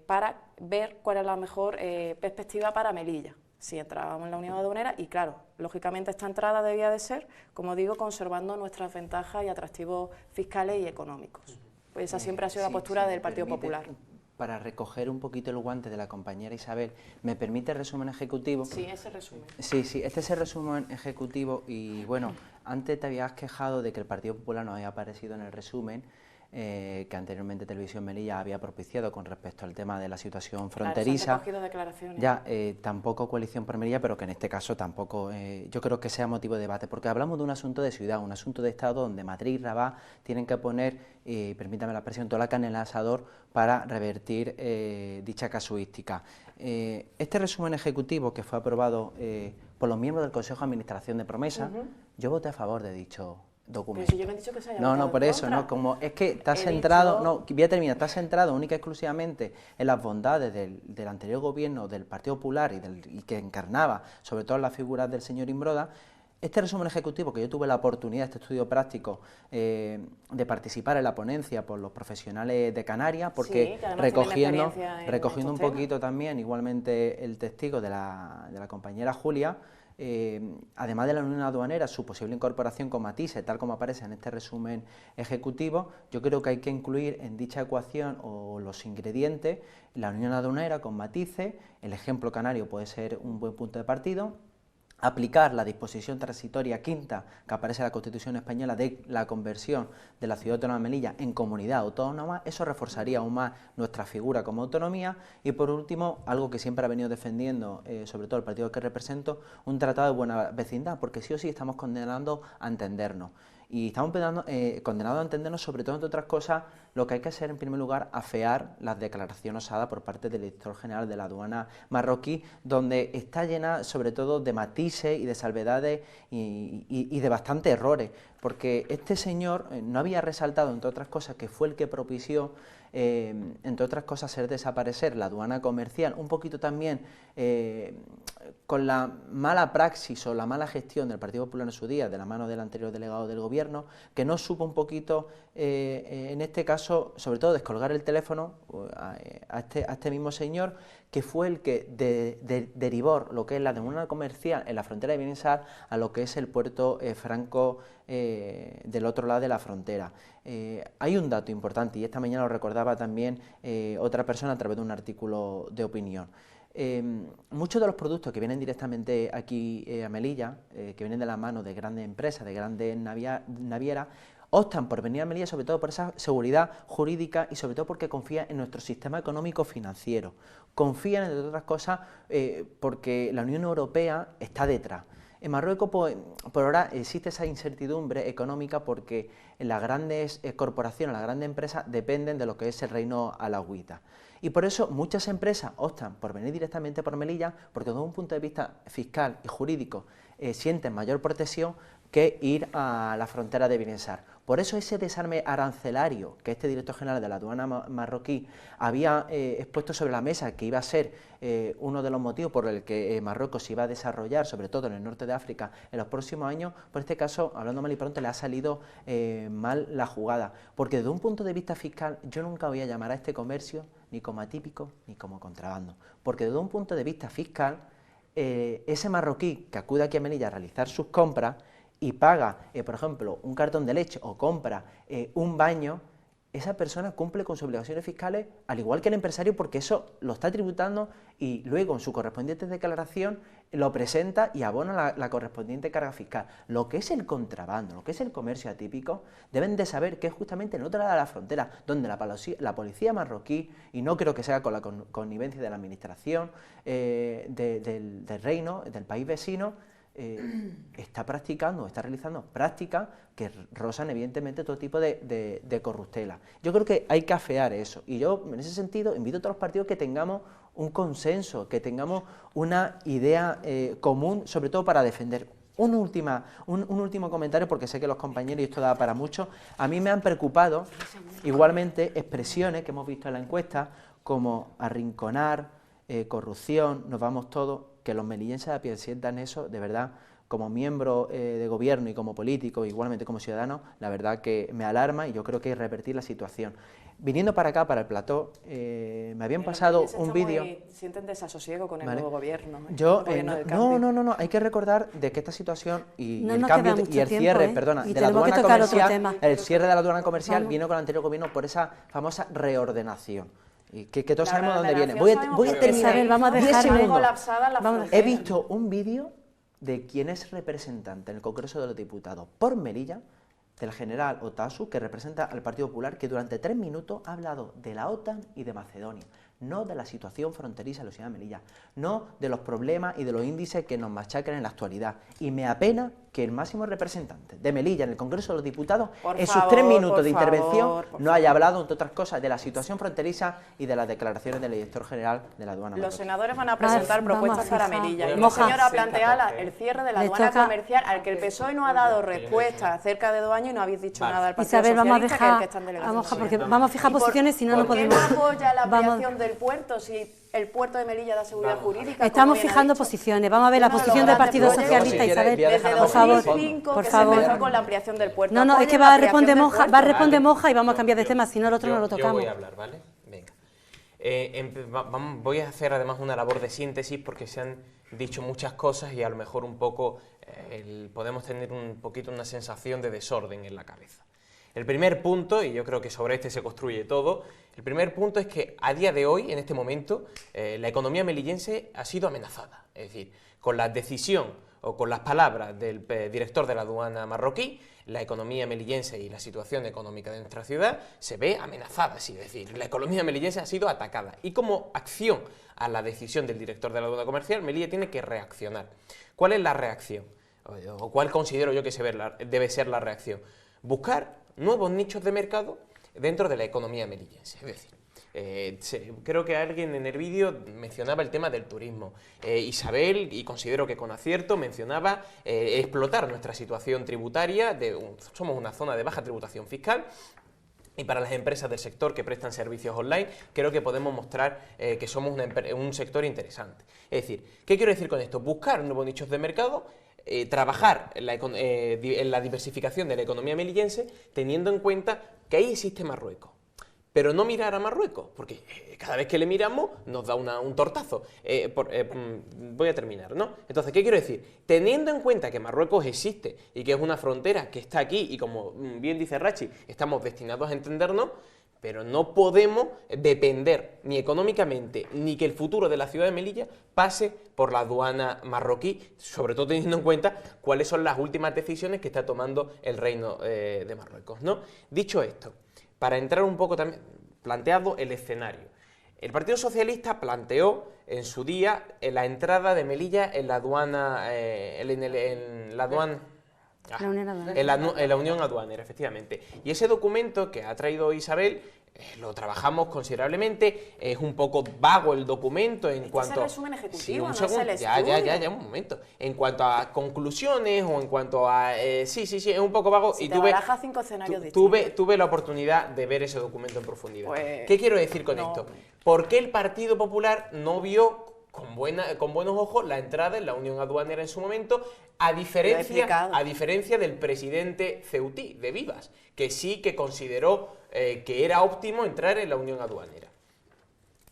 para ver cuál es la mejor perspectiva para Melilla, si entrábamos en la unión aduanera, y claro, lógicamente esta entrada debía de ser, como digo, conservando nuestras ventajas y atractivos fiscales y económicos. Pues esa siempre ha sido la postura del Partido Popular. Para recoger un poquito el guante de la compañera Isabel, ¿me permite el resumen ejecutivo? Sí, ese resumen. Sí, este es el resumen ejecutivo y bueno, antes te habías quejado de que el Partido Popular no había aparecido en el resumen que anteriormente Televisión Melilla había propiciado con respecto al tema de la situación fronteriza. Claro, se han recogido declaraciones. Ya, tampoco Coalición por Melilla, pero que en este caso tampoco yo creo que sea motivo de debate, porque hablamos de un asunto de ciudad, un asunto de Estado donde Madrid y Rabat tienen que poner, permítame la expresión, toda la carne en el asador para revertir dicha casuística. Este resumen ejecutivo que fue aprobado por los miembros del Consejo de Administración de Promesa, yo voté a favor de dicho documento. Pero si yo me he dicho que se haya votado por eso, contra. ¿no? Como es que está centrado, voy a terminar, está centrado única y exclusivamente en las bondades del anterior gobierno del Partido Popular y que encarnaba sobre todo las figuras del señor Imbroda. Este resumen ejecutivo, que yo tuve la oportunidad, este estudio práctico, de participar en la ponencia por los profesionales de Canarias, porque sí, recogiendo un poquito también, igualmente el testigo de la compañera Julia, además de la unión aduanera, su posible incorporación con matices, tal como aparece en este resumen ejecutivo, yo creo que hay que incluir en dicha ecuación o los ingredientes la unión aduanera con matices, el ejemplo canario puede ser un buen punto de partida, aplicar la disposición transitoria quinta que aparece en la Constitución española de la conversión de la ciudad autónoma de Melilla en comunidad autónoma, eso reforzaría aún más nuestra figura como autonomía. Y por último, algo que siempre ha venido defendiendo, sobre todo el partido que represento, un tratado de buena vecindad, porque sí o sí estamos condenando a entendernos. Y estamos condenados a entendernos, sobre todo, entre otras cosas, lo que hay que hacer, en primer lugar, afear las declaraciones osadas por parte del director general de la aduana marroquí, donde está llena, sobre todo, de matices y de salvedades y de bastantes errores, porque este señor no había resaltado, entre otras cosas, que fue el que propició, entre otras cosas, hacer desaparecer la aduana comercial, un poquito también con la mala praxis o la mala gestión del Partido Popular en su día, de la mano del anterior delegado del Gobierno, que no supo un poquito, en este caso, sobre todo descolgar el teléfono a este mismo señor, que fue el que derivó lo que es la aduana comercial en la frontera de Bienesar a lo que es el puerto franco del otro lado de la frontera. Hay un dato importante, y esta mañana lo recordaba también otra persona a través de un artículo de opinión. Muchos de los productos que vienen directamente aquí a Melilla, que vienen de la mano de grandes empresas, de grandes navieras, optan por venir a Melilla sobre todo por esa seguridad jurídica y sobre todo porque confían en nuestro sistema económico financiero. Confían, entre otras cosas, porque la Unión Europea está detrás. En Marruecos, por ahora, existe esa incertidumbre económica porque las grandes corporaciones, las grandes empresas dependen de lo que es el reino alauita. Y por eso muchas empresas optan por venir directamente por Melilla, porque desde un punto de vista fiscal y jurídico sienten mayor protección que ir a la frontera de Bienesar. Por eso ese desarme arancelario que este director general de la aduana marroquí había expuesto sobre la mesa, que iba a ser uno de los motivos por el que Marruecos se iba a desarrollar, sobre todo en el norte de África, en los próximos años, por este caso, hablando mal y pronto, le ha salido mal la jugada. Porque desde un punto de vista fiscal, yo nunca voy a llamar a este comercio ni como atípico ni como contrabando. Porque desde un punto de vista fiscal, ese marroquí que acude aquí a Melilla a realizar sus compras y paga, por ejemplo, un cartón de leche o compra un baño, esa persona cumple con sus obligaciones fiscales al igual que el empresario, porque eso lo está tributando y luego en su correspondiente declaración lo presenta y abona la correspondiente carga fiscal. Lo que es el contrabando, lo que es el comercio atípico, deben de saber que es justamente en otra lado de la frontera, donde la policía marroquí, y no creo que sea con la connivencia de la administración del reino, del país vecino, está practicando, está realizando prácticas que rozan evidentemente todo tipo de corruptela. Yo creo que hay que afear eso, y yo en ese sentido invito a todos los partidos que tengamos un consenso, que tengamos una idea común, sobre todo para defender. Un último comentario, porque sé que los compañeros, y esto da para mucho, a mí me han preocupado igualmente expresiones que hemos visto en la encuesta, como arrinconar, corrupción, nos vamos todos, que los melillenses a pie sientan eso, de verdad, como miembro de gobierno y como político, igualmente como ciudadano, la verdad que me alarma y yo creo que hay que revertir la situación. Viniendo para acá, para el plató, me habían pasado un vídeo... Sienten desasosiego con el nuevo gobierno. No, hay que recordar de que esta situación y el cambio y el cierre, de la aduana comercial, el cierre de la aduana comercial vino con el anterior gobierno por esa famosa reordenación. Y que todos sabemos dónde viene. Voy a terminar. Vamos a dejar He visto un vídeo de quien es representante en el Congreso de los Diputados por Melilla, del general Otasu, que representa al Partido Popular, que durante 3 minutos ha hablado de la OTAN y de Macedonia, no de la situación fronteriza de la ciudad de Melilla, no de los problemas y de los índices que nos machacan en la actualidad. Y me apena que el máximo representante de Melilla en el Congreso de los Diputados, sus 3 minutos de intervención, no haya hablado, entre otras cosas, de la situación fronteriza y de las declaraciones del director general de la aduana. Los senadores van a presentar propuestas para Melilla. Y la señora plantea el cierre de la aduana comercial, al que el PSOE no ha dado respuesta cerca de 2 años y no habéis dicho nada al Partido Socialista, vamos a dejar, porque vamos a fijar posiciones, si no, no podemos. ¿Por qué no apoya la ampliación del puerto si el puerto de Melilla da seguridad jurídica? Estamos fijando posiciones. Vamos a ver la posición del Partido Socialista, Isabel, por favor. Por favor. Se empezó con la ampliación del puerto. No, es que va a responder Moja y vamos a cambiar de tema, si no el otro no lo tocamos. Yo voy a hablar, ¿vale? Venga. Voy a hacer además una labor de síntesis porque se han dicho muchas cosas y a lo mejor un poco podemos tener un poquito una sensación de desorden en la cabeza. El primer punto, y yo creo que sobre este se construye todo, el primer punto es que a día de hoy, en este momento, la economía melillense ha sido amenazada. Es decir, con la decisión o con las palabras del director de la aduana marroquí, la economía melillense y la situación económica de nuestra ciudad se ve amenazada, es decir, la economía melillense ha sido atacada. Y como acción a la decisión del director de la aduana comercial, Melilla tiene que reaccionar. ¿Cuál es la reacción? ¿O cuál considero yo que debe ser la reacción? Buscar nuevos nichos de mercado dentro de la economía melillense. Es decir, creo que alguien en el vídeo mencionaba el tema del turismo. Isabel, y considero que con acierto, mencionaba explotar nuestra situación tributaria. Somos una zona de baja tributación fiscal. Y para las empresas del sector que prestan servicios online, creo que podemos mostrar que somos un sector interesante. Es decir, ¿qué quiero decir con esto? Buscar nuevos nichos de mercado, trabajar en la diversificación de la economía melillense, teniendo en cuenta que ahí existe Marruecos. Pero no mirar a Marruecos, porque cada vez que le miramos nos da un tortazo. Voy a terminar, ¿no? Entonces, ¿qué quiero decir? Teniendo en cuenta que Marruecos existe y que es una frontera que está aquí y como bien dice Rachi, estamos destinados a entendernos, pero no podemos depender ni económicamente ni que el futuro de la ciudad de Melilla pase por la aduana marroquí, sobre todo teniendo en cuenta cuáles son las últimas decisiones que está tomando el Reino de Marruecos, ¿no? Dicho esto, para entrar un poco también, planteado el escenario. El Partido Socialista planteó en su día la entrada de Melilla en la aduana, en la Unión Aduanera, efectivamente. Y ese documento que ha traído Isabel, lo trabajamos considerablemente, es un poco vago el documento en cuanto... Es el resumen ejecutivo, sí, no es el estudio. Un momento. En cuanto a conclusiones o en cuanto a... sí, es un poco vago. Si y te baraja 5 escenarios distintos. Tuve la oportunidad de ver ese documento en profundidad. Pues, ¿qué quiero decir con esto? ¿Por qué el Partido Popular no vio con buenos ojos la entrada en la Unión Aduanera en su momento, a diferencia del presidente ceutí, de Vivas, que sí que consideró que era óptimo entrar en la Unión Aduanera?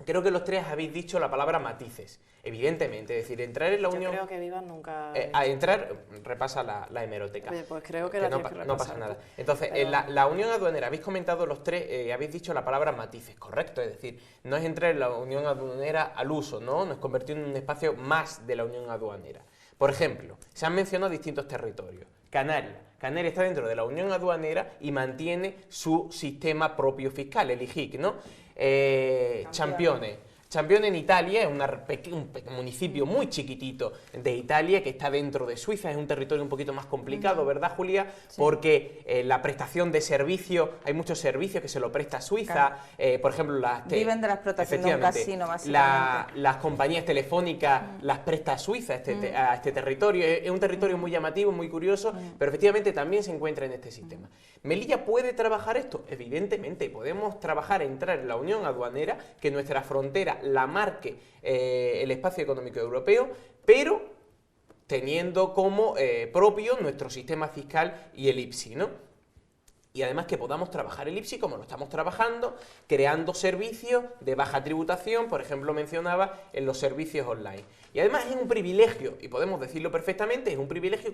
creo que los tres habéis dicho la palabra matices, evidentemente, es decir, entrar en la Unión... Yo creo que Vivas nunca... a entrar, repasa la hemeroteca. Oye, pues creo que no pasa nada. Entonces, en la Unión Aduanera, habéis comentado los tres, habéis dicho la palabra matices, correcto, es decir, no es entrar en la Unión Aduanera al uso, ¿no? Nos convertir en un espacio más de la Unión Aduanera. Por ejemplo, se han mencionado distintos territorios. Canarias está dentro de la Unión Aduanera y mantiene su sistema propio fiscal, el IGIC, ¿no? Champione en Italia es un municipio muy chiquitito de Italia que está dentro de Suiza, es un territorio un poquito más complicado, ¿verdad, Julia? Sí. Porque la prestación de servicios, hay muchos servicios que se lo presta Suiza, por ejemplo, viven de la explotación de un casino, básicamente. Las compañías telefónicas las presta Suiza a este territorio, es un territorio muy llamativo, muy curioso, pero efectivamente también se encuentra en este sistema. ¿Melilla puede trabajar esto? Evidentemente, podemos trabajar, entrar en la Unión Aduanera, que nuestra frontera la marque el espacio económico europeo, pero teniendo como propio nuestro sistema fiscal y el IPSI, ¿no? Y además que podamos trabajar el IPSI como lo estamos trabajando, creando servicios de baja tributación, por ejemplo, mencionaba en los servicios online. Y además es un privilegio, y podemos decirlo perfectamente, es un privilegio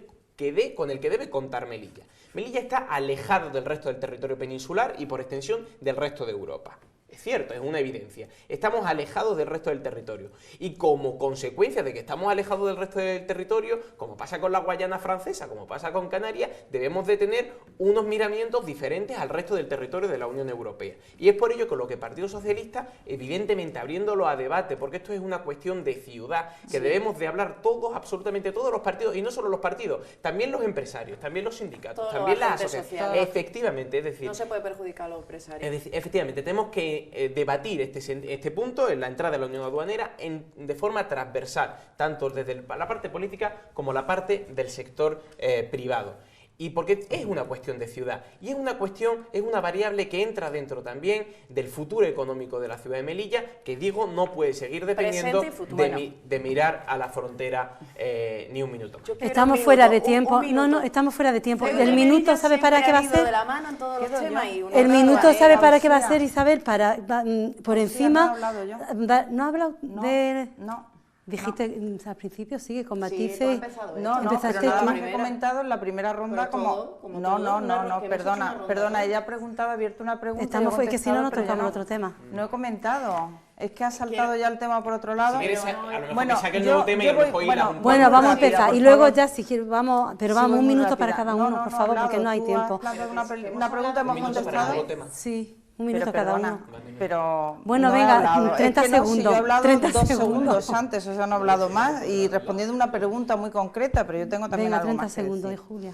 con el que debe contar Melilla. Melilla está alejado del resto del territorio peninsular y por extensión del resto de Europa. Es cierto, es una evidencia. Estamos alejados del resto del territorio. Y como consecuencia de que estamos alejados del resto del territorio, como pasa con la Guayana Francesa, como pasa con Canarias, debemos de tener unos miramientos diferentes al resto del territorio de la Unión Europea. Y es por ello que lo que el Partido Socialista, evidentemente abriéndolo a debate, porque esto es una cuestión de ciudad, que debemos de hablar todos, absolutamente todos los partidos, y no solo los partidos, también los empresarios, también los sindicatos, también las asociaciones. Efectivamente, es decir... No se puede perjudicar a los empresarios. Efectivamente, tenemos que debatir este punto en la entrada de la Unión Aduanera de forma transversal, tanto desde la parte política como la parte del sector privado. Y porque es una cuestión de ciudad, y es una variable que entra dentro también del futuro económico de la ciudad de Melilla, que digo, no puede seguir dependiendo de mirar a la frontera ni un minuto. Estamos fuera de tiempo, estamos fuera de tiempo. El minuto, ¿sabe para qué va a ser? El minuto, ¿sabe para qué va a ser, Isabel? Por encima, ¿no ha hablado de...? No. Dijiste al principio, sigue con matices. No, pero nada más que he comentado en la primera ronda como perdona, ella ha preguntado, ha abierto una pregunta. Es que si no, no tocamos otro tema. No he comentado. Es que ha saltado ya el tema por otro lado. Si quieres, a lo mejor que saque el nuevo tema y a lo mejor bueno, vamos a empezar. Y luego ya, si quieres, vamos un minuto para cada uno, por favor, porque no hay tiempo. Una pregunta hemos contestado. Sí. Un minuto cada uno. Pero bueno, venga, 30 segundos. Si yo he hablado 2 segundos antes, o sea, no he hablado más y respondiendo una pregunta muy concreta, pero yo tengo también algo más que decir. 30 segundos, Julia.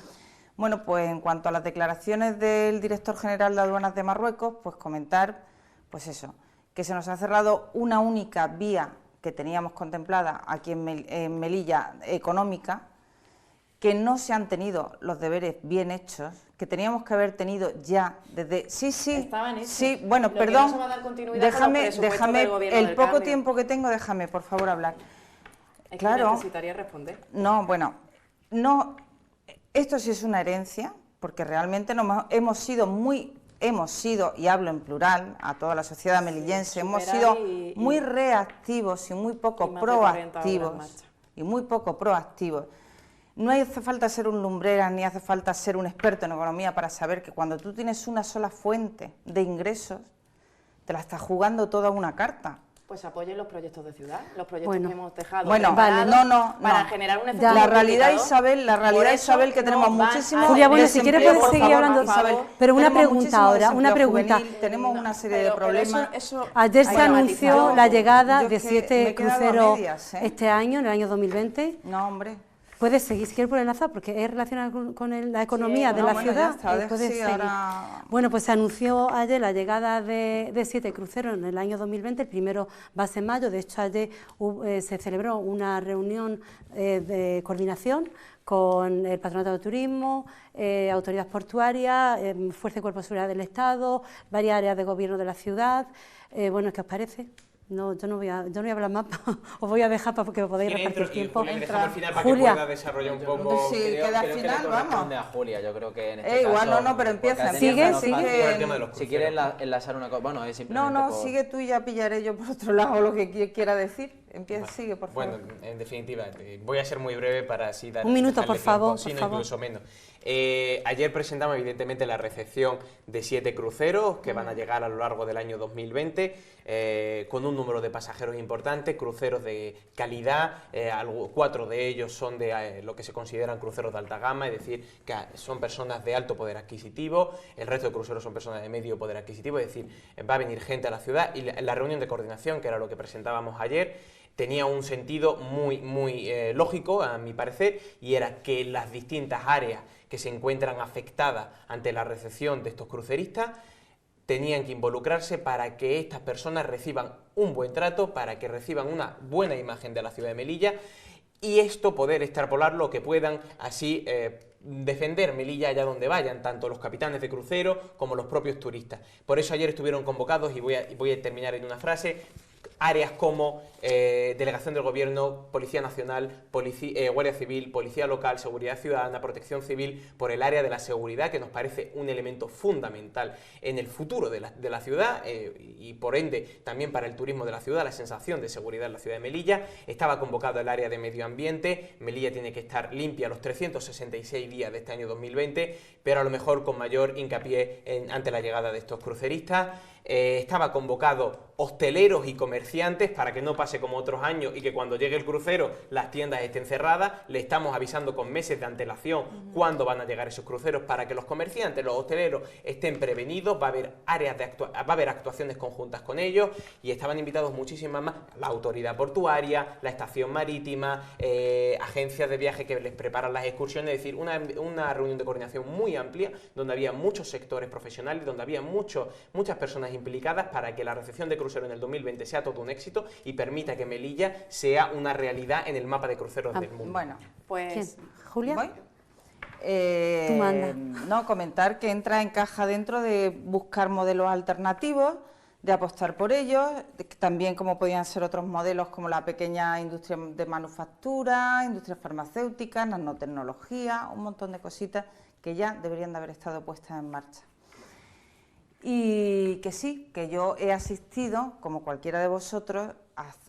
Bueno, pues en cuanto a las declaraciones del director general de Aduanas de Marruecos, pues comentar, pues eso, que se nos ha cerrado una única vía que teníamos contemplada aquí en Melilla económica, que no se han tenido los deberes bien hechos, que teníamos que haber tenido ya desde... Estaban hechos. Sí, bueno, perdón, déjame el poco tiempo que tengo, déjame, por favor, hablar. Es claro, que necesitaría responder. No, bueno, no, esto sí es una herencia, porque realmente hemos sido, y hablo en plural, a toda la sociedad melillense, hemos sido muy reactivos y muy poco proactivos. No hace falta ser un lumbreras ni hace falta ser un experto en economía para saber que cuando tú tienes una sola fuente de ingresos, te la estás jugando toda una carta. Pues apoyen los proyectos de ciudad, los proyectos que hemos dejado para generar un efecto la realidad, Isabel, que tenemos muchísimo... Julia, bueno, si quieres puedes seguir hablando, pero una pregunta ahora, tenemos una serie de problemas. Ayer se anunció la llegada de 7 cruceros este año, en el año 2020. No, hombre. Puedes seguir, si quieres, por enlazar, porque es relacionado con la economía de la ciudad. Bueno, pues se anunció ayer la llegada de 7 cruceros en el año 2020, el primero va a ser en mayo, de hecho ayer se celebró una reunión de coordinación con el Patronato de Turismo, Autoridad Portuaria, Fuerza y Cuerpo de Seguridad del Estado, varias áreas de gobierno de la ciudad. Bueno, ¿qué os parece? No, yo no voy a hablar más, os voy a dejar para que podáis repartir tiempo. Julia, dejamos al final para Julia. que pueda desarrollar un poco. Sí, queda al final, vamos. A Julia, yo creo que en este igual caso, no, pero empieza. Sigue. Si quieres enlazar una cosa, bueno, es simplemente No, sigue tú y ya pillaré yo por otro lado lo que quiera decir. Empieza, sigue, por favor. Bueno, en definitiva, voy a ser muy breve para así dar... Un minuto, por favor. Sí, no, incluso menos. Ayer presentamos evidentemente la recepción de 7 cruceros que van a llegar a lo largo del año 2020 con un número de pasajeros importante, cruceros de calidad, 4 de ellos son de lo que se consideran cruceros de alta gama, es decir, que son personas de alto poder adquisitivo, el resto de cruceros son personas de medio poder adquisitivo, es decir, va a venir gente a la ciudad y la reunión de coordinación, que era lo que presentábamos ayer, tenía un sentido muy lógico, a mi parecer, y era que las distintas áreas que se encuentran afectadas ante la recepción de estos cruceristas tenían que involucrarse para que estas personas reciban un buen trato, para que reciban una buena imagen de la ciudad de Melilla, y esto poder extrapolarlo, que puedan así defender Melilla allá donde vayan, tanto los capitanes de crucero como los propios turistas. Por eso ayer estuvieron convocados, y voy a terminar en una frase, áreas como Delegación del Gobierno, Policía Nacional, Guardia Civil, Policía Local, Seguridad Ciudadana, Protección Civil, por el área de la seguridad, que nos parece un elemento fundamental en el futuro de la ciudad y por ende también para el turismo de la ciudad, la sensación de seguridad en la ciudad de Melilla. Estaba convocado el área de medio ambiente. Melilla tiene que estar limpia los 366 días de este año 2020, pero a lo mejor con mayor hincapié ante la llegada de estos cruceristas. Estaba convocado hosteleros y comerciantes para que no pase como otros años y que cuando llegue el crucero las tiendas estén cerradas. Le estamos avisando con meses de antelación cuándo van a llegar esos cruceros para que los comerciantes, los hosteleros estén prevenidos. Va a haber actuaciones conjuntas con ellos y estaban invitados muchísimas más, la autoridad portuaria, la estación marítima, agencias de viaje que les preparan las excursiones, es decir, una reunión de coordinación muy amplia donde había muchos sectores profesionales, donde había muchas personas implicadas para que la recepción de cruceros en el 2020 sea todo un éxito y permita que Melilla sea una realidad en el mapa de cruceros del mundo. Bueno, pues... ¿Julia? ¿Voy? Tú manda. No, comentar que encaja dentro de buscar modelos alternativos, de apostar por ellos, también como podían ser otros modelos como la pequeña industria de manufactura, industria farmacéutica, nanotecnología, un montón de cositas que ya deberían de haber estado puestas en marcha. Y que sí, que yo he asistido, como cualquiera de vosotros,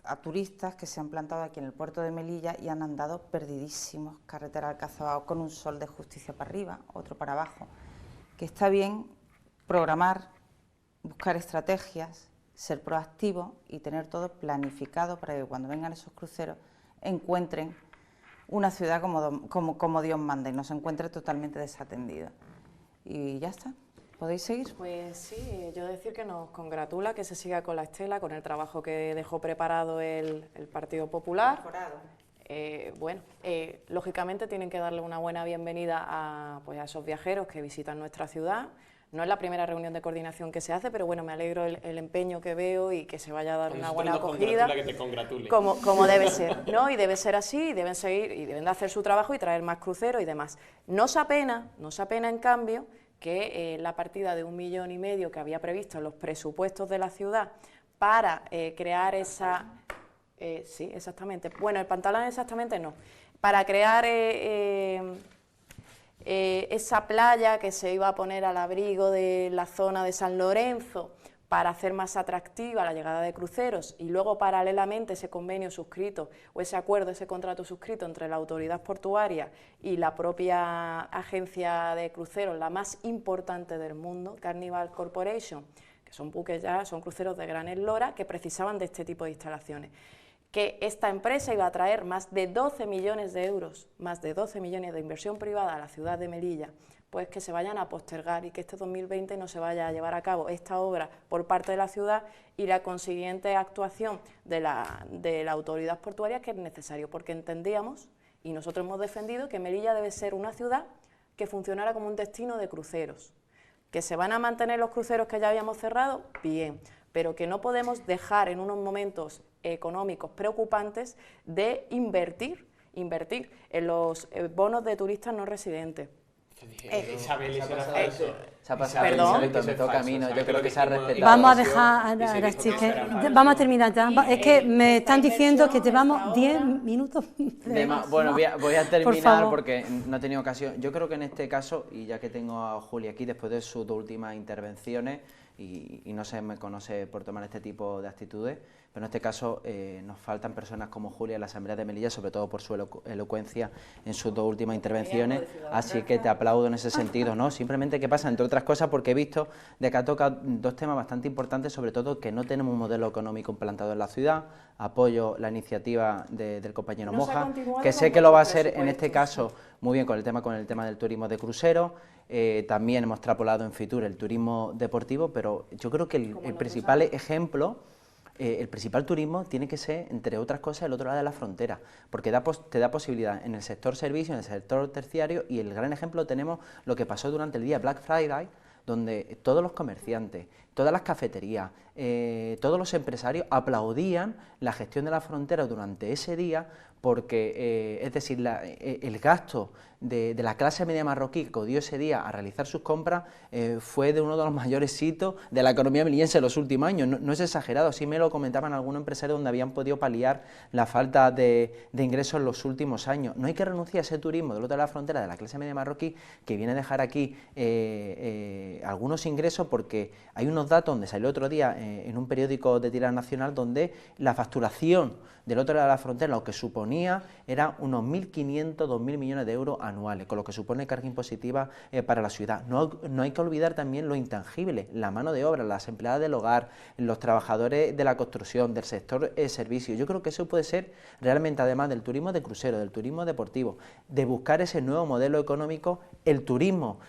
a turistas que se han plantado aquí en el puerto de Melilla y han andado perdidísimos, carretera al Cazabao, con un sol de justicia para arriba, otro para abajo. Que está bien programar, buscar estrategias, ser proactivo y tener todo planificado para que cuando vengan esos cruceros encuentren una ciudad como Dios manda y no se encuentre totalmente desatendida. Y ya está. ¿Podéis seguir? Pues sí, yo decir que nos congratula que se siga con la estela, con el trabajo que dejó preparado el Partido Popular. Lógicamente tienen que darle una buena bienvenida a esos viajeros que visitan nuestra ciudad. No es la primera reunión de coordinación que se hace, pero bueno, me alegro el empeño que veo y que se vaya a dar una buena acogida. Que te congratule. Como debe ser, ¿no? Y debe ser así, y deben seguir, y deben de hacer su trabajo y traer más cruceros y demás. Nos apena en cambio, que la partida de 1,5 millones que había previsto en los presupuestos de la ciudad para crear esa... sí, exactamente. Bueno, el pantalón exactamente no. Para crear esa playa que se iba a poner al abrigo de la zona de San Lorenzo para hacer más atractiva la llegada de cruceros y luego paralelamente ese convenio suscrito o ese acuerdo, ese contrato suscrito entre la autoridad portuaria y la propia agencia de cruceros, la más importante del mundo, Carnival Corporation, que son buques ya, son cruceros de gran eslora que precisaban de este tipo de instalaciones. Que esta empresa iba a traer más de 12 millones de euros, más de 12 millones de inversión privada a la ciudad de Melilla, pues que se vayan a postergar y que este 2020 no se vaya a llevar a cabo esta obra por parte de la ciudad y la consiguiente actuación de la autoridad portuaria, que es necesario, porque entendíamos y nosotros hemos defendido que Melilla debe ser una ciudad que funcionara como un destino de cruceros. ¿Que se van a mantener los cruceros que ya habíamos cerrado? Bien, pero que no podemos dejar en unos momentos económicos preocupantes de invertir en los bonos de turistas no residentes. Isabel, se ha pasado, Isabel, me toca a mí, yo creo que se ha respetado. Vamos a dejar a las chicas, vamos a terminar ya. Es que me están diciendo que llevamos 10 minutos. Bueno, voy a terminar porque no he tenido ocasión. Yo creo que en este caso, y ya que tengo a Julia aquí, después de sus dos últimas intervenciones, y no se me conoce por tomar este tipo de actitudes, pero en este caso nos faltan personas como Julia en la Asamblea de Melilla, sobre todo por su elocuencia en sus dos últimas intervenciones, así que te aplaudo en ese sentido, ¿no? Simplemente que pasa, entre otras cosas, porque he visto de que ha tocado dos temas bastante importantes, sobre todo que no tenemos un modelo económico implantado en la ciudad. Apoyo la iniciativa del compañero Moja, que sé que lo va a hacer en este caso muy bien con el tema del turismo de crucero. También hemos extrapolado en Fitur el turismo deportivo, pero yo creo que el principal ejemplo, el principal turismo tiene que ser, entre otras cosas, el otro lado de la frontera, porque te da posibilidad en el sector servicio, en el sector terciario, y el gran ejemplo tenemos lo que pasó durante el día Black Friday, donde todos los comerciantes, todas las cafeterías, todos los empresarios aplaudían la gestión de la frontera durante ese día, porque, es decir, el gasto de la clase media marroquí que acudió ese día a realizar sus compras fue de uno de los mayores hitos de la economía melillense en los últimos años. No es exagerado, así me lo comentaban algunos empresarios donde habían podido paliar la falta de ingresos en los últimos años. No hay que renunciar a ese turismo del otro lado de la frontera de la clase media marroquí que viene a dejar aquí algunos ingresos, porque hay unos datos donde salió otro día en un periódico de tirada nacional donde la facturación del otro lado de la frontera, lo que suponía era unos 1.500, 2.000 millones de euros anuales, con lo que supone carga impositiva para la ciudad. No hay que olvidar también lo intangible, la mano de obra, las empleadas del hogar, los trabajadores de la construcción, del sector servicio. Yo creo que eso puede ser realmente, además del turismo de crucero, del turismo deportivo, de buscar ese nuevo modelo económico, el turismo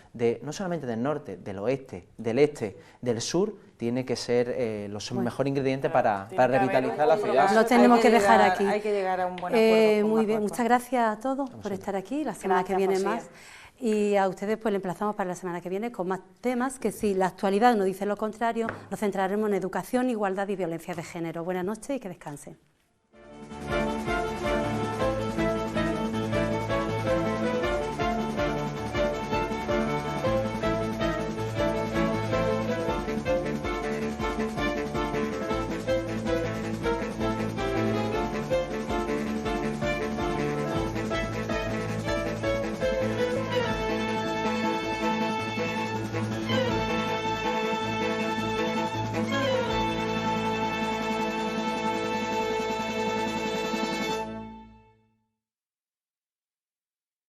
no solamente del norte, del oeste, del este, del sur, tiene que ser los mejores ingredientes para revitalizar la ciudad. Lo tenemos que dejar aquí. Hay que llegar a un buen acuerdo. Muy bien, muchas gracias a todos por estar aquí. La semana que viene más. Y a ustedes pues le emplazamos para la semana que viene con más temas que, si la actualidad nos dice lo contrario, nos centraremos en educación, igualdad y violencia de género. Buenas noches y que descansen.